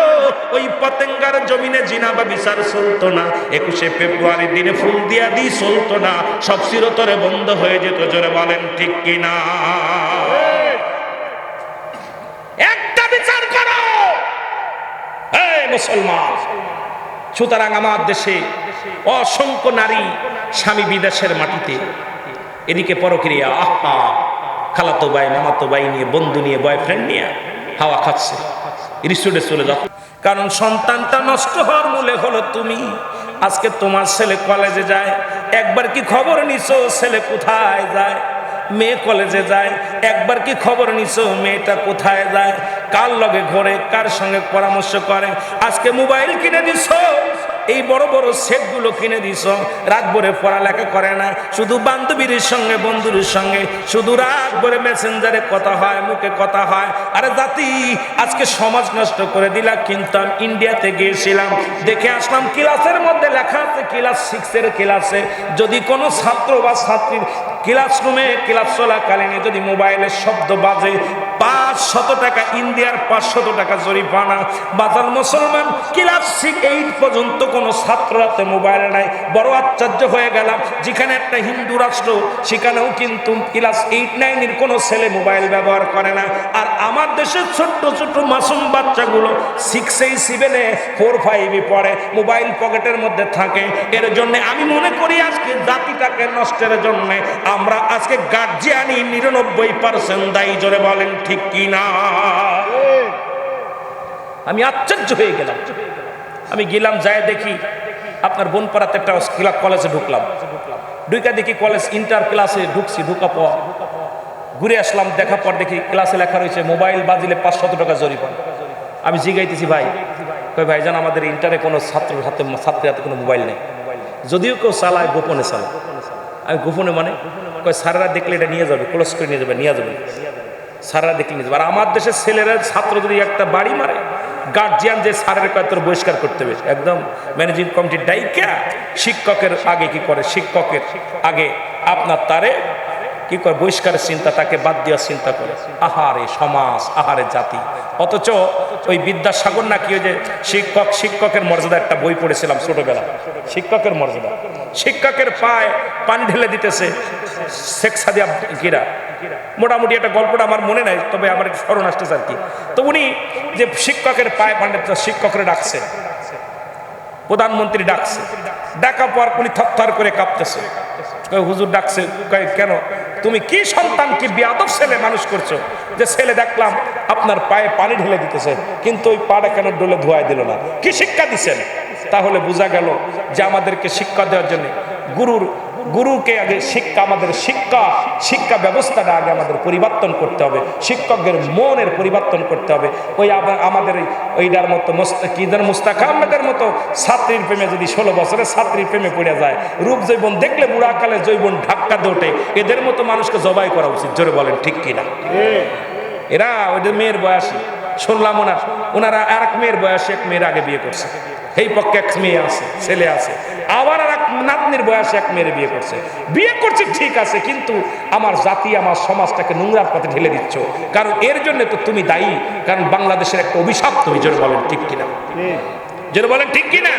ওই পতেঙ্গার জমিনে জিনাবা বিচার চলতো না, 21 ফেব্রুয়ারি দিনে ফুল দিয়া দি চলতো না, সব চিরতরে বন্ধ হয়ে যেত। জোরে বলেন ঠিক কিনা? একটা বিচার করো মুসলমান। সুতরাং আমার দেশে অসংখ্য নারী স্বামী বিদেশের মাটিতে, এদিকে পরক্রিয়া, আহা, খালাতো ভাই মামাতো ভাই নিয়ে, বন্ধু নিয়ে, বয়ফ্রেন্ড নিয়ে হাওয়া খাচ্ছে, রিসোর্টে চলে যাও। কারণ সন্তানটা নষ্ট হওয়ার মূলে হলো তুমি। আজকে তোমার ছেলে কলেজে যায়, একবার কি খবর নিছো ছেলে কোথায় যায়? মেয়ে কলেজে যায়, একবার কি খবর নিছো মেয়েটা কোথায় যায়, কার লগে ঘরে, কার সঙ্গে পরামর্শ করে? আজকে মোবাইল কিনে দিছো, এই বড় বড় সেটগুলো কিনে দিছ, রাত ভরে পড়ালেখা করে না, শুধু বান্ধবীর সঙ্গে বন্ধুর সঙ্গে শুধু রাত ভরে মেসেঞ্জারে কথা হয়, মুখে কথা হয়। আরে জাতি, আজকে সমাজ নষ্ট করে দিলা। কিন্তু আমি ইন্ডিয়াতে গিয়েছিলাম, দেখে আসলাম ক্লাসের মধ্যে লেখা আছে, ক্লাস 6 এর ক্লাসে যদি কোনো ছাত্র বা ছাত্রীর ক্লাসরুমে ক্লাস চলাকালীন যদি মোবাইলের শব্দ বাজে 500 টাকা, ইন্ডিয়ার 500 টাকা জরিমানা। বাজার মুসলমান, ক্লাস 8 পর্যন্ত কোনো ছাত্র হাতে মোবাইল নাই। বড় আশ্চর্য হয়ে গেলাম, যেখানে একটা হিন্দু রাষ্ট্র সেখানেও কিন্তু ক্লাস 8-9 এর কোনো ছেলে মোবাইল ব্যবহার করে না। আর আমার দেশের ছোট্ট ছোট্ট মাসুম বাচ্চাগুলো 6 7 4 5 পড়ে, মোবাইল পকেটের মধ্যে থাকে। এর জন্য আমি মনে করি আজকে জাতিটাকে নষ্টের জন্য আমরা আজকে গার্জিয়ানই 99% দায়ী। জোরে বলেন ঠিক কি না? আমি আশ্চর্য হয়ে গেলাম। আমি গেলাম, যায় দেখি আপনার বোনপাড়াতে একটা কলেজে ঢুকলাম, ঢুকা দেখি কলেজ ইন্টার ক্লাসে ঢুকছি। ঢুকা পর ঘুরে আসলাম, দেখা পর দেখি ক্লাসে লেখা রয়েছে মোবাইল বাজিলে 500 টাকা জরিমানা। আমি জিজ্ঞাইতেছি, ভাই, কই ভাই জান, আমাদের ইন্টারে কোনো ছাত্রের হাতে কোনো মোবাইল নেই, যদিও কেউ চালায় গোপনে চালায়। আমি গোপনে মানে কয় স্যাররা দেখলে এটা নিয়ে যাবে, ক্লোজ করে নিয়ে যাবে, নিয়ে যাবে স্যাররা দেখলে নিয়ে যাবে। আর আমার দেশের ছেলেরা ছাত্র যদি একটা বাড়ি মারে, গার্জিয়ান যে স্যারের কয় তোর বহিষ্কার করতে হবে, একদম ম্যানেজিং কমিটির ডাইকা শিক্ষকের আগে কি করে, শিক্ষকের আগে আপনার তারে কি করে বহিষ্কারের চিন্তা, তাকে বাদ দেওয়ার চিন্তা করে। আহারে সমাজ, আহারে জাতি। অথচ ওই বিদ্যাসাগর না কি, ওই যে শিক্ষকের মর্যাদা একটা বই পড়েছিলাম ছোটবেলা, শিক্ষকের মর্যাদা। শিক্ষকের পায়ে পানি ঢেলে দিতেছে শেখ সাদিয়া গিরা, মোটামুটি একটা গল্পটা আমার মনে নাই, তবে আমার স্মরণ আসতেছে আর কি। তো উনি যে শিক্ষকের পায়ে পানি, শিক্ষকের ডাকছে, প্রধানমন্ত্রী ডাকছে, ডাকা পর উনি থরথর করে কাঁপতেছে। হুজুর ডাকছে, কেন তুমি কি সন্তান, কি বেয়াদব ছেলে মানুষ করছো, যে ছেলে দেখলাম আপনার পায়ে পানি ঢেলে দিতেছে, কিন্তু ওই পাটা কেন ডলে ধোয়াই দিল না, কি শিক্ষা দিচ্ছেন? তাহলে বোঝা গেল যে আমাদেরকে শিক্ষা দেওয়ার জন্য গুরুকে আগে শিক্ষা, আমাদের শিক্ষা ব্যবস্থাটা আগে আমাদের পরিবর্তন করতে হবে, শিক্ষকদের মনের পরিবর্তন করতে হবে। ওই আমাদের ওইটার মতো মুস্তাক আহমেদের মতো ছাত্রীর প্রেমে যদি 16 বছরের ছাত্রীর প্রেমে পড়ে যায়, রূপ জৈবন দেখলে বুড়াকালে জৈবন ধাক্কা দোটে, এদের মতো মানুষকে জবাই করা উচিত। জোরে বলেন ঠিক কিনা? এরা ওদের মেয়ের বয়সী, শুনলাম ওনারা আর এক মেয়ের বয়সে এক মেয়ের আগে বিয়ে করছে, এই পক্ষে এক মেয়ে আছে, ছেলে আছে, আবার আর এক নাতনির বয়সে এক মেয়ের বিয়ে করছে ঠিক আছে, কিন্তু আমার জাতি, আমার সমাজটাকে নোংরার পথে ঢেলে দিচ্ছ, কারণ এর জন্য তো তুমি দায়ী, কারণ বাংলাদেশের একটা অভিশাপ তুমি। জোরে বলেন ঠিক কিনা? জোরে বলেন ঠিক কিনা?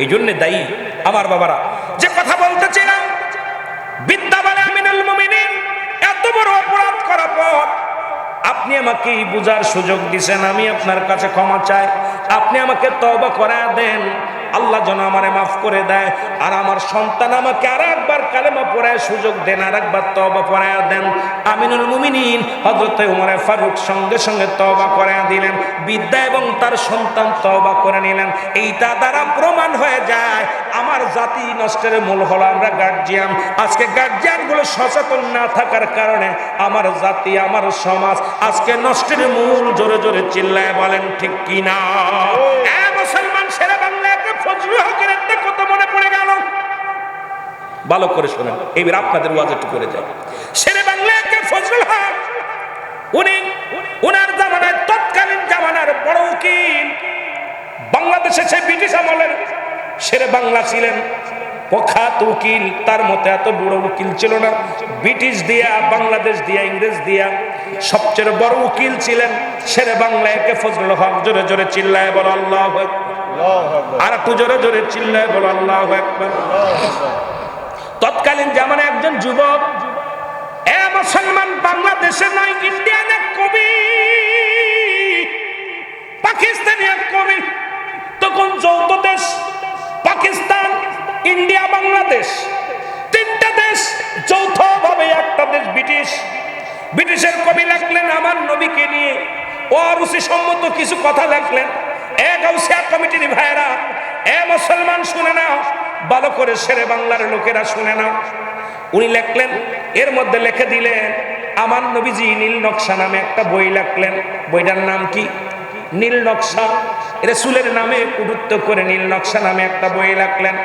এই জন্য দায়ী আমার বাবারা। যে কথা বলতেছিলাম, বিদ্যা বলে আমিনুল মুমিনিন এত বড় অপরাধ করার পর আপনি আমাকে বুঝার সুযোগ দিয়েছেন, আমি আপনার কাছে ক্ষমা চাই, আপনি আমাকে তওবা করায় দেন, আল্লাহ যেন আমারে মাফ করে দেয়, আর আমার সন্তান আমাকে আর একবার কালেমা পড়ায় সুযোগ দেন, আর একবার তওবা পড়ায় দেন। আমিনুল মুমিনিন হযরত ওমর ফারুক সঙ্গে সঙ্গে তওবা করায় দিলেন, বিদ্যা এবং তার সন্তান তওবা করে নিলেন। এইটা দ্বারা প্রমাণ হয়ে যায় আমার জাতি নষ্টের মূল হলো আমরা গার্জিয়ান। আজকে গার্জিয়ানগুলো সচেতন না থাকার কারণে আমার জাতি, আমার সমাজ আজকে নষ্টের মূল। জোরে জোরে চিল্লায় বলেন ঠিক কিনা? মুসলমান শেরে বাংলাকে ফজলুল হকের একটা কথা মনে পড়ে গেল, ভালো করে শোনেন, এইবার আপনাদের ওয়াজ একটু করে যায়। শেরে বাংলাকে ফজলুল হক, উনি ওনার জামানায়, তৎকালীন জামানার বড় উকিল, বাংলাদেশে সে ব্রিটিশ আমলের শেরে বাংলা ছিলেন, প্রখ্যাত উকিল। তার মতো এত বড় উকিল ছিল না, ব্রিটিশ দিয়া, বাংলাদেশ দিয়া, ইংরেজ দিয়া সবচেয়ে বড় উকিল ছিলেন শেরে বাংলা একে ফজলুল হক। জোরে জোরে চিল্লায় বলো আল্লাহু আকবার, আর একটু জোরে জোরে চিল্লায় বলো আল্লাহু আকবার। তৎকালীন জামানে একজন যুবক, এ মুসলমান, বাংলাদেশে নয়, ইন্ডিয়ান এক কবি, পাকিস্তানি এক কবি, তখন যৌথ দেশ পাকিস্তান, ইন্ডিয়া, বাংলাদেশ, তিনটা দেশ যৌথভাবে একটা দেশ ব্রিটিশ। ব্রিটিশের কবি লিখলেন আমার নবীকে নিয়ে অরুচিসম্মত কিছু কথা লিখলেন। এ গাউসিয়া কমিটির ভাইরা, এ মুসলমান শুনে নাও, ভালো করে শেরে বাংলার লোকেরা শুনে নাও। উনি লিখলেন, এর মধ্যে লিখে দিলেন আমার নবীজি নীল নকশা নামে একটা বই লিখলেন। বইটার নাম কি? নীল নকশা। রাসূলের নামে কুরুত্ব করে নীল নকশা নামে একটা বই লিখলেন।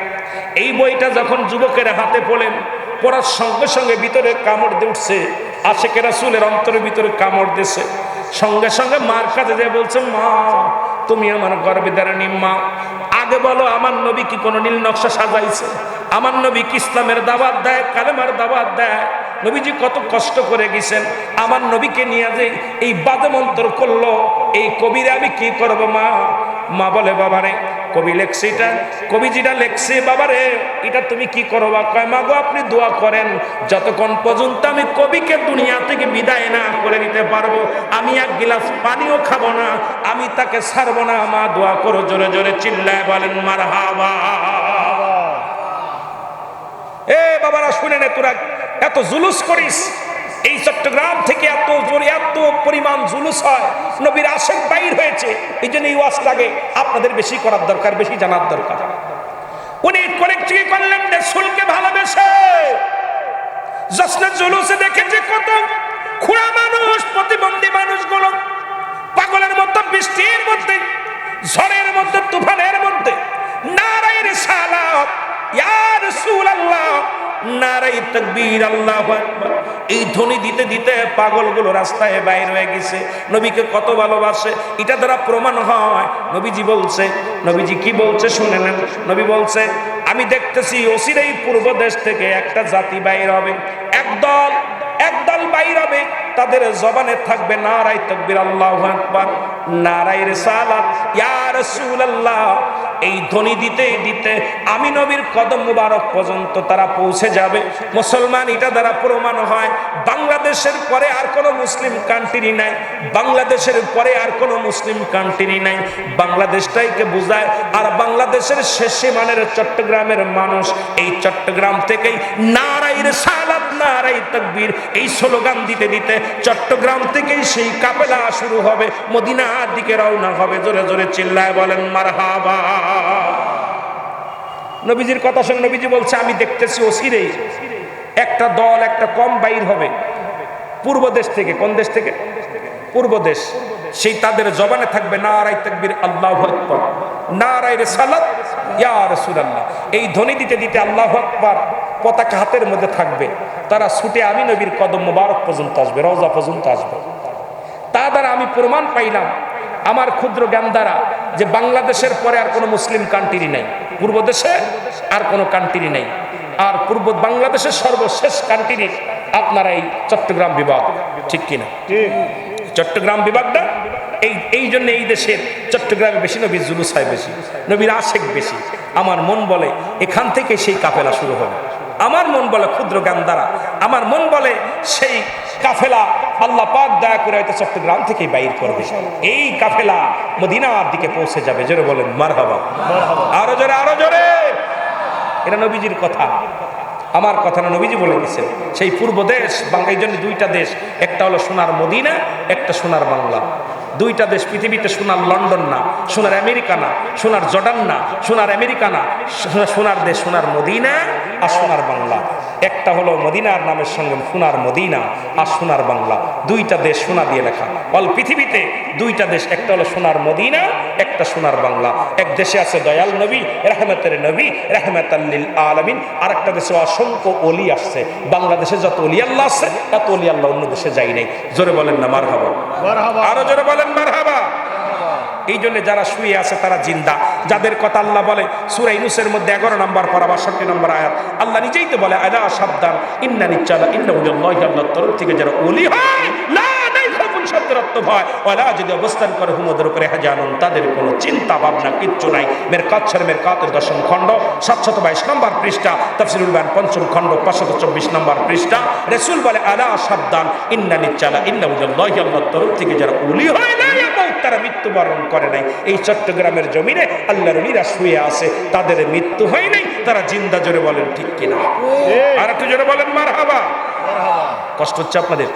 এই বইটা যখন যুবকের হাতে পড়লেন, পড়ার সঙ্গে সঙ্গে ভিতরে কামড় দিয়ে উঠছে, আশেকে রাসূলের অন্তরের ভিতরে কামড় দিয়েছে। সঙ্গে সঙ্গে মার কাছে যেয়ে বলছে, মা তুমি আমার গর্ভধারিণী মা, আগে বলো আমার নবী কি কোনো নীল নকশা সাজাইছে? আমার নবী কি ইসলামের দাওয়াত দেয়, কালেমার দাওয়াত দেয়? নবীজি কত কষ্ট করে গেছেন, আমার নবীকে নিয়ে যে এই বাদে মন্তর করলো, এই কবিরে আমি কি করব মা? মা বলে, বাবারে কবি লেখছে এটা, কবি যেটা লেখছে বাবারে এটা তুমি কি করবা? কয় মা গো আপনি দোয়া করেন, যতক্ষণ পর্যন্ত আমি কবিকে দুনিয়া থেকে বিদায় না করে দিতে পারবো আমি এক গিলাস পানিও খাবো না, আমি তাকে ছাড়বো না। মা দোয়া করো। জোরে জোরে চিল্লায় বলেন মারহাবা। এ বাবারা শুনে নে, তোরা এত জুলুস করিস, এই চট্টগ্রাম থেকে এত জোরে এত পরিমাণ জুলুস হয়, নবীর আশেক বাইর হয়েছে। এই জন্য এই ওয়াজটাকে আপনাদের বেশি করার দরকার, বেশি জানার দরকার। উনি করেক্ট করলেন রাসূলকে ভালোবেসে। জশ্নের জুলুসে দেখেছে কত খুঁড়া মানুষ, প্রতিবন্ধী মানুষগুলো পাগলের মতো বৃষ্টির মধ্যে, ঝড়ের মধ্যে, তুফানের মধ্যে নারায়ে রিসালাত ইয়া রাসূলুল্লাহ, নারায়ে তাকবীর, আল্লাহু আকবার, এই ধ্বনি দিতে দিতে পাগলগুলো রাস্তায় বাইর হয়ে গেছে। নবীকে কত ভালোবাসে এটা দ্বারা প্রমাণ হয়। নবীজি বলছে, নবীজি কি বলছে শুনে নেন। নবী বলছে, আমি দেখতেছি অচিরেই পূর্ব দেশ থেকে একটা জাতি বাইর হবে, একদল বাইর হবে, তাদের জবানে থাকবে নারায়ে তাকবীর, আল্লাহু আকবার, নারায়ে রিসালাত ইয়া রাসূলুল্লাহ। এই ধ্বনি দিতে দিতে আমি নবীর কদম মুবারক পর্যন্ত তারা পৌঁছে যাবে। মুসলমান, এটা দ্বারা প্রমাণ হয় বাংলাদেশের পরে আর কোনো মুসলিম কান্ট্রি নাই, বাংলাদেশের পরে আর কোনো মুসলিম কান্ট্রি নাই। বাংলাদেশটাইকে বোঝায়। আর বাংলাদেশের শেষ সীমানের চট্টগ্রামের মানুষ এই চট্টগ্রাম থেকেই নারায়ে রিসালাত নারায়ে তাকবীর এই স্লোগান দিতে দিতে চট্টগ্রাম থেকেই সেই কাফেলা শুরু হবে, মদিনার দিকে রওনা হবে। জোরে জোরে চিল্লায় বলেন মারহাবা। নবীজির কথা শুনে নবীজি বলছে, আমি দেখতেছি অচিরেই একটা দল, একটা কম বাইর হবে পূর্ব দেশ থেকে। কোন দেশ থেকে? পূর্ব দেশ। সেই তাদের জবানে থাকবে নারায়ে তাকবীর, আল্লাহু আকবার, নারায়ে রিসালাত ইয়া রাসূলুল্লাহ। এই ধ্বনি দিতে দিতে আল্লাহু আকবার পতাকা হাতের মধ্যে থাকবে। তারা ছুটে আমি নবীর কদম মুবারক পর্যন্ত আসবে, রওজা পর্যন্ত আসবে। তা দ্বারা আমি প্রমাণ পাইলাম আমার ক্ষুদ্র জ্ঞান দ্বারা যে বাংলাদেশের পরে আর কোনো মুসলিম কান্ট্রি নাই, পূর্ব দেশে আর কোনো কান্ট্রি নাই। আর পূর্ব বাংলাদেশের সর্বশেষ কান্ট্রি আপনারা এই চট্টগ্রাম বিভাগ, ঠিক কিনা? চট্টগ্রাম বিভাগটা এই জন্য এই দেশের চট্টগ্রামে বেশি নবীর জুলুস হয়, বেশি নবীর আশেক বেশি। আমার মন বলে এখান থেকে সেই কাফেলা শুরু হবে। আমার মন বলে ক্ষুদ্র জ্ঞান দ্বারা, আমার মন বলে সেই কাফেলা আল্লাহ পাক দয়া করে হয়তো চট্টগ্রাম থেকেই বাইর করবে। এই কাফেলা মদিনার দিকে পৌঁছে যাবে। জোরে বলেন মারহাবা। আরো জোরে, আরো জোরে। এটা নবীজির কথা, আমার কথা না, নবীজি বলে গেছেন। সেই পূর্ব দেশ বাংলা, এই জন্য দুইটা দেশ, একটা হলো সোনার মদিনা, একটা সোনার বাংলা। দুইটা দেশ পৃথিবীতে, সোনার লন্ডন না, সোনার আমেরিকা না, সোনার জর্ডান না, সোনার আমেরিকা না, সোনার দেশ সোনার মদিনা আর সোনার বাংলা। একটা হলো মদিনার নামের সঙ্গে সোনার মদিনা আর সোনার বাংলা। দুইটা দেশ সোনা দিয়ে লেখা। অল পৃথিবীতে দুইটা দেশ, একটা হলো সোনার মদিনা, একটা সোনার বাংলা। এক দেশে আছে দয়াল নবী, রহমতের নবী, রহমাতাল লিল আলামিন। আর একটা দেশে অসংখ্য ওলি আসছে। বাংলাদেশে যত ওলি আল্লাহ আছে এত ওলি আল্লাহ অন্য দেশে যাই নাই। জোরে বলেন না মারহাবা। আরো জোরে বলেন মারহাবা। এই জন্য যারা শুয়ে আছে তারা জিন্দা, যাদের কথা আল্লাহ বলে সূরা ইউনূসের মধ্যে 11 নম্বর পারা 62 নম্বর আয়াত, আল্লাহ নিজেই তো বলে আলা সাবধান ইন্না নিচ্চালা ইন্না হুদাল্লাহি, আল্লাহর তরফ থেকে যারা ওলি হয় লা নাই খাফুন শব্দের অর্থ ভয়, ওয়ালা যদি অবস্থান করে হুমদের উপরে হাজানুন, তাদের কোনো চিন্তা ভাবনা কিচ্ছু নাই। মেরকাত শরীফের মেরকাতের 10ম খণ্ড 722 নম্বর পৃষ্ঠা, তাফসীরুল বায়ান 5ম খণ্ড 524 নম্বর পৃষ্ঠা। রাসূল বলে আলা সাবধান ইন্না নিচ্চালা ইন্না হুদাল্লাহি, আল্লাহর তরফ থেকে যারা ওলি হয় না তারা মৃত্যুবরণ করে নাই। এই চট্টগ্রামের জমিনে আল্লাহর ওলিরা শুয়ে আছে, তাদের মৃত্যু হয় নাই, তারা জিন্দা। জোরে বলেন ঠিক কিনা? আর একটু জোরে বলেন মারহাবা। কষ্ট হচ্ছে আপনাদের?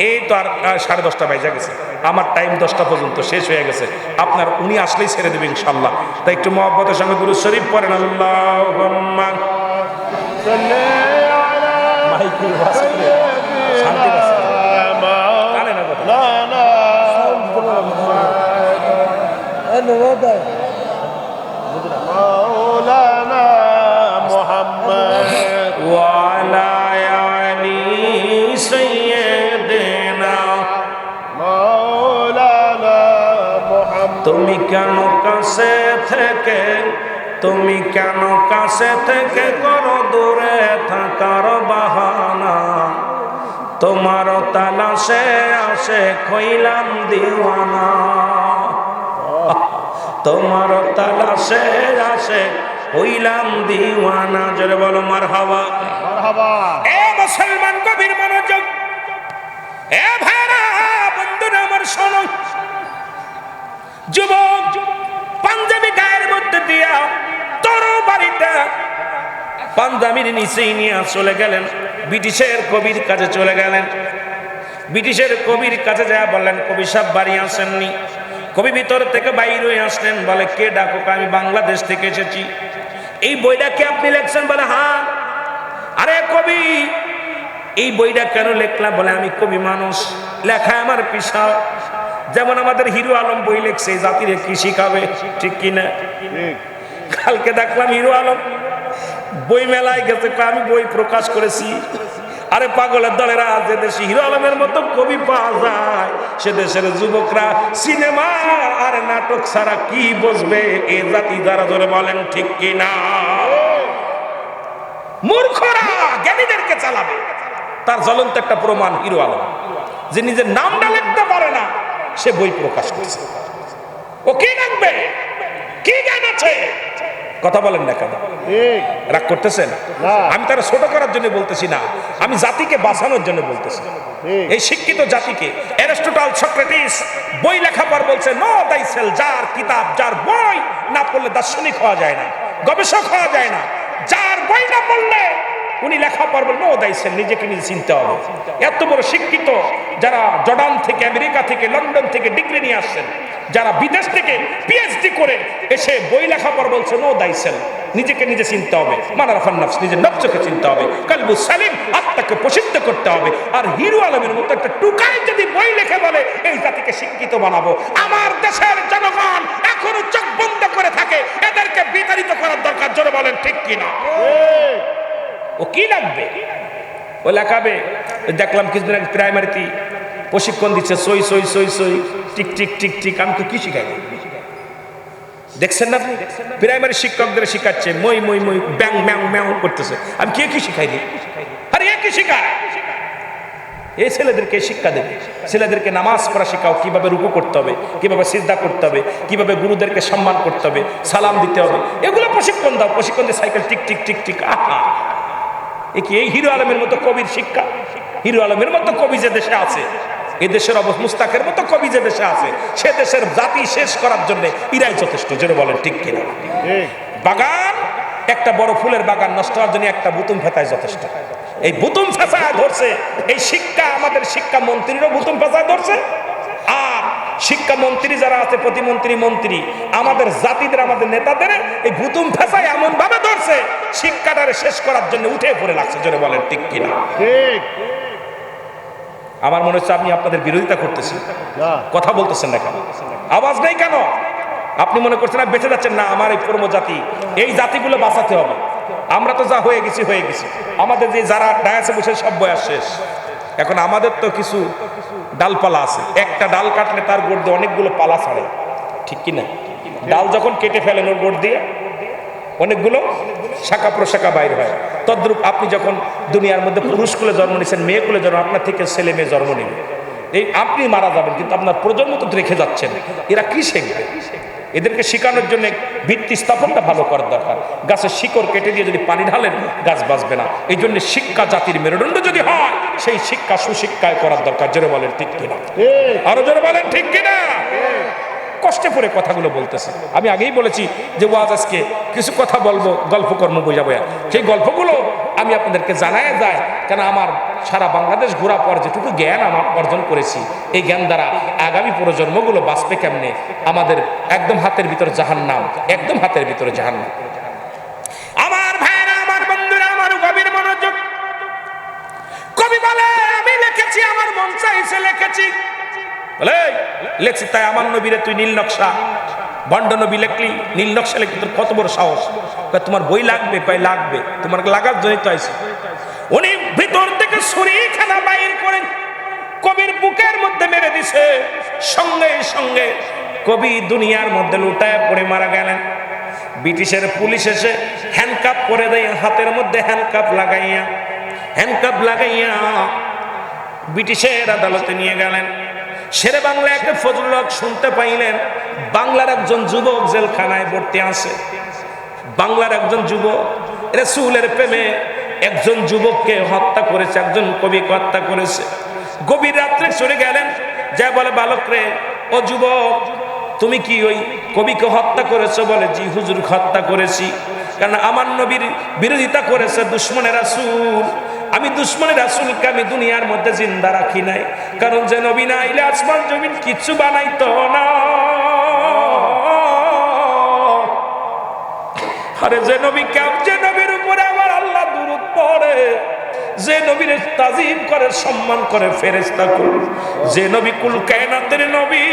এই তো আর 10:30 বাজে গেছে, আমার টাইম 10টা পর্যন্ত শেষ হয়ে গেছে। আপনার উনি আসলেই ছেড়ে দেবে ইনশাল্লাহ। তাই একটু মহব্বতের সঙ্গে দুরূদ শরীফ পড়েন। আল্লাহুম্মা শান্তি مولانا محمد وعلى آل سيدنا مولانا محمد তুমি কেন কাছে থেকে তুমি কেন কাছে থেকে করো দূরে থাকার বাহানা তোমার তালাশে আসে কইলাম দিওয়ানা তোমার তালাশে আসে হইলাম দিওয়ানা জোরে বলো মারহাবা মারহাবা এ মুসলমান কবির মনোযোগ এ ভাইরা বন্ধুরা আমার শোনো যুবক পাঞ্জাবি গায়ের মধ্যে দিয়া তোর বাড়িটা পাঞ্জাবির নিচেই নিয়ে চলে গেলেন ব্রিটিশের কবির কাছে চলে গেলেন ব্রিটিশের কবির কাছে যা বললেন কবি সাহেব বাড়ি আসেননি কবি ভিতর থেকে বাইরে হয়ে আসলেন বলে কে ডাকুক আমি বাংলাদেশ থেকে এসেছি এই বইটা কি আপনি লিখছেন বলে হ্যাঁ আরে কবি এই বইটা কেন লেখলাম বলে আমি কবি মানুষ লেখা আমার পেশা যেমন আমাদের হিরো আলম বই লিখছে জাতিরে কি শিখাবে ঠিক কিনা ঠিক কালকে দেখলাম হিরো আলম বই মেলায় গেছে আমি বই প্রকাশ করেছি আরে পাগলের দলেরা যে দেশে হিরো আলমের মতো কবি পাওয়া যায় সে দেশের যুবকরা সিনেমা আর নাটক ছাড়া কি বুঝবে এ জাতি যারা ধরে বলেন ঠিক কিনা মূর্খরা জ্ঞানীদেরকে চালাবে তার জ্বলন্ত একটা প্রমাণ হিরো আলম যে নিজের নামটা লিখতে পারে না সে বই প্রকাশ করছে ও কি লাগবে কি জ্ঞান আছে কথা বলেন না কেন ঠিক রাগ করতেছেন না। আমি তারা ছোট করার জন্য বলতেছি না আমি জাতিকে বাঁচানোর জন্য বলতেছি ঠিক এই শিক্ষিত জাতিকে অ্যারিস্টটল সক্রেটিস বই লেখা পর বলছে নো দাইসেল যার কিতাব যার বই না পড়লে দার্শনিক হওয়া যায় না গবেষক হওয়া যায় না যার বই না পড়লে উনি লেখা পড়বেন নো দাইসেল নিজেকে নিজে চিনতে হবে এত বড় শিক্ষিত যারা জর্ডান থেকে আমেরিকা থেকে লন্ডন থেকে ডিগ্রি নিয়ে আসছেন যারা বিদেশ থেকে পিএইচডি করে এসে বই লেখা পর বলছে নো দাইসেল নিজেকে নিজে চিনতে হবে মানারাফান নফস নিজের নফসকে চিনতে হবে কলবু সালিম আত্মাকে প্রসিদ্ধ করতে হবে আর হিরো আলমের মতো একটা টুকাই যদি বই লিখে বলে এই জাতিকে শিক্ষিত বানাবো আমার দেশের জনগণ এখনো চোখ বন্ধ করে থাকে এদেরকে বিতাড়িত করার দরকার জোরে বলেন ঠিক কিনা ও কি লাগবে ও লেখাবে দেখলাম কিছুদিন আগে প্রাইমারিতে প্রশিক্ষণ দিচ্ছে সই সই সই সই টিক টিক টিক টিক আমি তো কি শিখাই দেখছেন না আপনি প্রাইমারি শিক্ষকদের শিখাচ্ছে মই মই মই ব্যাং ম্যাং ম্যাং করতেছে আমি কে কি শিখাই দিই আরে এ কি শিখায় এই ছেলেদেরকে শিক্ষা দেবে ছেলেদেরকে নামাজ পড়া শেখাও কিভাবে রুকু করতে হবে কিভাবে সিজদা করতে হবে কিভাবে গুরুদেরকে সম্মান করতে হবে সালাম দিতে হবে এগুলো প্রশিক্ষণ দাও প্রশিক্ষণ দিয়ে cycle tick tick tick tick আহা এ কি এই হিরো আলমের মতো কবির শিক্ষা হিরো আলমের মতো কবি যে দেশে আছে এ দেশের মুস্তাকের মতো কবি যে দেশে আছে সে দেশের জাতি শেষ করার জন্য ইরাই যথেষ্ট যেটা বলেন ঠিক কিনা বাগান একটা বড় ফুলের বাগান নষ্ট হওয়ার জন্য একটা বুতুম ফেতায় যথেষ্ট এই বুতুম ফেঁচায় ধরছে এই শিক্ষা আমাদের শিক্ষা মন্ত্রীরও বুতুম ফেঁচায় ধরছে আর শিক্ষা মন্ত্রী যারা আছে প্রতিমন্ত্রী মন্ত্রী আমাদের জাতিদের আমাদের নেতাদের এই বুতুম ফেঁচায় এমন ভাবে ধরছে শিক্ষাটারে শেষ করার জন্য উঠে পড়ে লাগছে জোরে বলেন ঠিক কিনা ঠিক আমার মনে হচ্ছে আপনি আপনাদের বিরোধিতা করতেছেন কথা বলতেছেন না কেন আওয়াজ নেই কেন আপনি মনে করছেন বেঁচে যাচ্ছেন না আমার এই কর্ম জাতি এই জাতিগুলো বাঁচাতে হবে আমরা তো যা হয়ে গেছি আমাদের যে যারা ডায়াসে বসে সব বয়স শেষ এখন আমাদের তো কিছু ডালপালা আছে একটা ডাল কাটলে তার গোড় দিয়ে অনেকগুলো পালা ছাড়ে ঠিক কিনা ডাল যখন কেটে ফেলেন ওর গোড় দিয়ে অনেকগুলো শাখা প্রশাখা বাইর হয় তদ্রূপ আপনি যখন দুনিয়ার মধ্যে পুরুষ কুলে জন্ম নিয়েছেন মেয়ে কুলে জন্ম আপনার থেকে ছেলে মেয়ে জন্ম নেবে এই আপনি মারা যাবেন কিন্তু আপনার প্রজন্ম তো রেখে যাচ্ছেন এরা কি শিখবে এদেরকে শেখানোর জন্য ভিত্তি স্থাপনটা ভালো করার দরকার গাছের শিকড় কেটে দিয়ে যদি পানি ঢালেন গাছ বাঁচবে না এই জন্য শিক্ষা জাতির মেরুদণ্ড যদি হয় সেই শিক্ষা সুশিক্ষায় করার দরকার জোরে বলেন ঠিক কিনা আরো জোরে বলেন ঠিক কিনা কষ্টে পড়ে কথাগুলো বলতেছে আমি আগেই বলেছি যে ওয়াজ আজকে কিছু কথা বলবো গল্পকর্ম বোঝাবো সেই গল্পগুলো আমি আপনাদেরকে জানায় যায় কেন আমার সারা বাংলাদেশ ঘোরা পর যেটুকু জ্ঞান আমার অর্জন করেছি এই জ্ঞান দ্বারা আগামী প্রজন্মগুলো বাঁচবে কেমনে আমাদের একদম হাতের ভিতরে জাহান্নাম একদম হাতের ভিতরে জাহান্নাম আমার ভাইরা আমার বন্ধুরা আমার গভীর মনোযোগ কবি বলে আমি লিখেছি আমার মন চাইছে লিখেছি বলে লেখছি তাই আমার নবীরে তুই নীল নকশা ভণ্ড নবী লেখলি, নীল নকশা লেখলি, তোর কত বড় সাহস? কয় তোমার বই লাগবে? কয় লাগবে, তোমার লাগার জন্যই তো আইছি। উনি ভিতর থেকে ছুরিখানা বাইর করেন, কবির বুকের মধ্যে মেরে দিছে। সঙ্গে সঙ্গে কবি দুনিয়ার মধ্যে লুটায় পড়ে মারা গেলেন। ব্রিটিশের পুলিশ এসে হ্যান্ডকাপ করে দেয়, হাতের মধ্যে হ্যান্ডকাপ লাগাইয়া ব্রিটিশের আদালতে নিয়ে গেলেন। শেরে বাংলা একটা ফজলুল হক শুনতে পাইলেন বাংলার একজন যুবক জেলখানায় ভর্তি আছে। বাংলার একজন যুবক রাসূলের প্রেমে একজন যুবককে হত্যা করেছে, একজন কবিকে হত্যা করেছে। গভীর রাত্রে চলে গেলেন, যা বলে বালক রে, ও যুবক তুমি কি ওই কবিকে হত্যা করেছো? বলে জি হুজুর, হত্যা করেছি। কারণ আমার নবীর বিরোধিতা করেছে দুশমনে রাসূল। আমি দুশমনে রাসূলকে আমি দুনিয়ার মধ্যে জিন্দা রাখি নাই, কারণ যে নবী না আইলে আসমান জমিন কিচ্ছু বানাইতো না। আরে যে নবীর উপরে আমার আল্লাহ দুরূদ পড়ে, যে নবীর তাজিম করে, সম্মান করে ফেরেশতা করে, যে নবী কুল কায়নাতের নবী,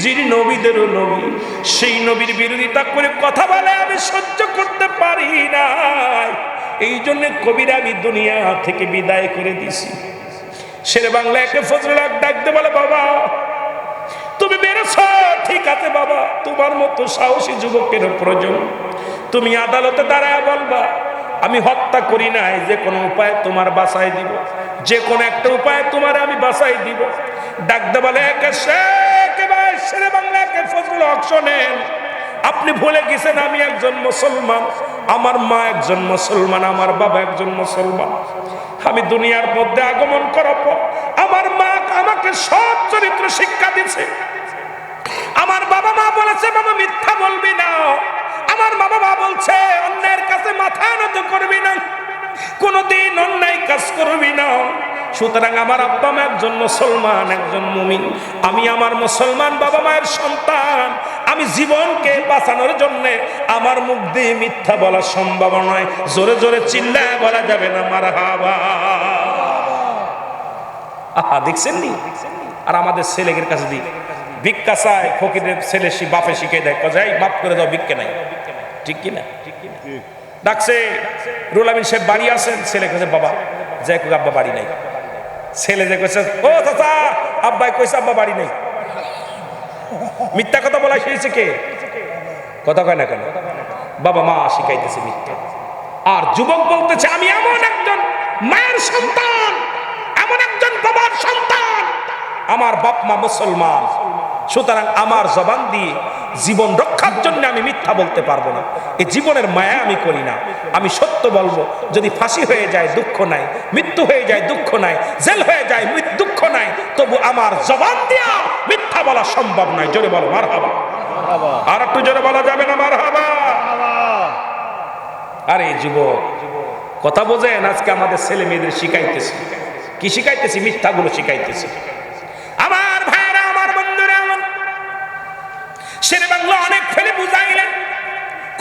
যিনি নবীদেরও নবী, সেই নবীর বিরোধিতা করে কথা বলে আমি সহ্য করতে পারি না। এই জন্য কবির আমি দুনিয়া থেকে বিদায় করে দিছি। শেরে বাংলা একে ফজলুল হক ডাকতে বলে, বাবা তুমি বেরোছ ঠিক আছে বাবা, তোমার মতো সাহসী যুবকের প্রয়োজন। তুমি আদালতে দাঁড়ায় বলবা আমি হত্যা করি নাই, যে কোনো উপায় তোমার বাঁচাই দিব, যে কোনো একটা উপায় তোমার আমি বাঁচাই দিব। ডাকতে বলে শেরে বাংলা একে ফজলুল হক শোনেন, আপনি ভুলে গেছেন আমি একজন মুসলমান, আমার মা একজন মুসলমান, আমার বাবা একজন মুসলমান। আমি দুনিয়ার মধ্যে আগমন করার পর আমার মা আমাকে সৎ চরিত্র শিক্ষা দিয়েছে। আমার বাবা মা বলেছে বাবা মিথ্যা বলবি না, আমার বাবা মা বলছে অন্যায়ের কাছে মাথা নত করবি না, কোনদিন অন্যায় কাজ করবি না। সুতরাং আমার আব্বা মা একজন মুসলমান, একজন মুমিন, আমি আমার মুসলমান বাবা মায়ের সন্তান। আমি জীবনকে বাঁচানোর জন্য আমার মুখ দিয়ে মিথ্যা বলা সম্ভব নয়। জোরে জোরে চিল্লায় বলা যাবে না মারহাবা। আহা দেখছেন নি? আর আমাদের ছেলেদের কাছে দিই ভিক্ষা চায়, ফকিরের ছেলে বাপে শিখে দেয়, যাই মাফ করে দাও, ভিক্ষা নাই, ঠিক কিনা? ডাকছে রুহুল আমিন সাহেব বাড়ি আছেন, ছেলে কাছে বাবা যাই কই আব্বা বাড়ি নাই। ছেলে যে কইছে ও চাচা আব্বাই কইছে আব্বা বাড়ি নাই। মিথ্যা কথা বলা শিখেছে কে? কথা কয় না কেন? বাবা মা শিখাইতেছে মিথ্যা। আর যুবক বলতেছে আমি এমন একজন মায়ের সন্তান, এমন একজন বাবার সন্তান, আমার বাপ মা মুসলমান, সুতরাং আমার জবান দিয়ে জীবন রক্ষার জন্য আমি মিথ্যা বলতে পারবো না। এই জীবনের মায়া আমি করি না, আমি সত্য বলবো। যদি ফাঁসি হয়ে যায় দুঃখ নাই, মৃত্যু হয়ে যায় দুঃখ নাই, জেল হয়ে যায় দুঃখ নাই, তবু আমার জবান দিয়া মিথ্যা বলা সম্ভব নয়। জোরে বলো মারহাবা। আর একটু জোরে বলা যাবে না মারহাবা? আরে যুবক কথা বোঝেন, আজকে আমাদের ছেলে মেয়েদের শিখাইতেছি, কি শিখাইতেছি? মিথ্যাগুলো শিখাইতেছি। আমার ভাইরা, আমার বন্ধুরা, শেরে বাংলা অনেক ফেলে বুঝাইলেন,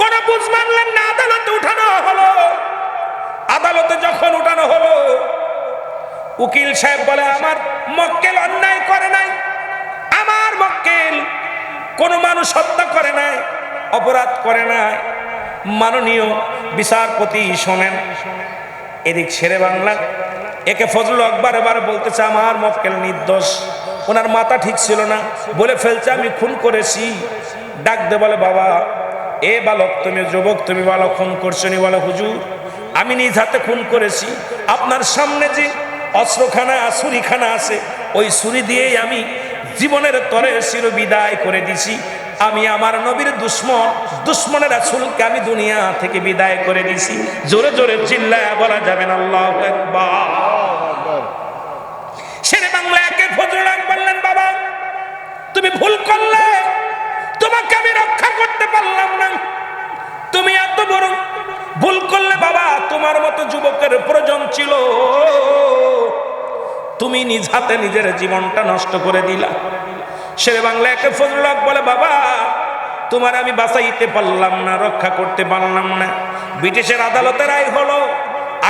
কোন বুঝ মানলেন না। আদালতে উঠানো হলো। আদালতে যখন উঠানো হলো, উকিল সাহেব বলে আমার মক্কেল অন্যায় করে নাই, আমার মক্কেল কোন মানুষ হত্যা করে নাই, অপরাধ করে নাই। মাননীয় বিচারপতি শোনেন। এদিক শেরে বাংলা একে ফজলুল হক বারবার বলতেছে আমার মক্কেল নির্দোষ, ওনার মাথা ঠিক ছিল না, বলে ফেলছে আমি খুন করেছি। ডাক দে বলে বাবা এ বালক, তুমি যুবক, তুমি বালক খুন করছো নি? বলে হুজুর আমি নিজ হাতে খুন করেছি। আপনার সামনে যে অস্ত্রখানা ছুরিখানা আছে, ওই ছুরি দিয়েই আমি জীবনের তরে চির বিদায় করে দিছি। আমি আমার নবীর দুশ্মনের রাসূলকে আমি দুনিয়া থেকে বিদায় করে দিছি। জোরে জোরে চিল্লায়া বলা যাবে না আল্লাহু আকবার। শেরে বাংলা একে ফজলুল হক বললেন বাবা তুমি ভুল করলে, তোমাকে আমি রক্ষা করতে পারলাম না, তুমি এত বড় ভুল করলে বাবা, তোমার মতো যুবকের প্রয়োজন ছিল, তুমি নিজ হাতে নিজের জীবনটা নষ্ট করে দিলা। শেরে বাংলা একে ফজলুল হক বলে বাবা তোমার আমি বাঁচাইতে পারলাম না, রক্ষা করতে পারলাম না। ব্রিটিশের আদালতে রায় হলো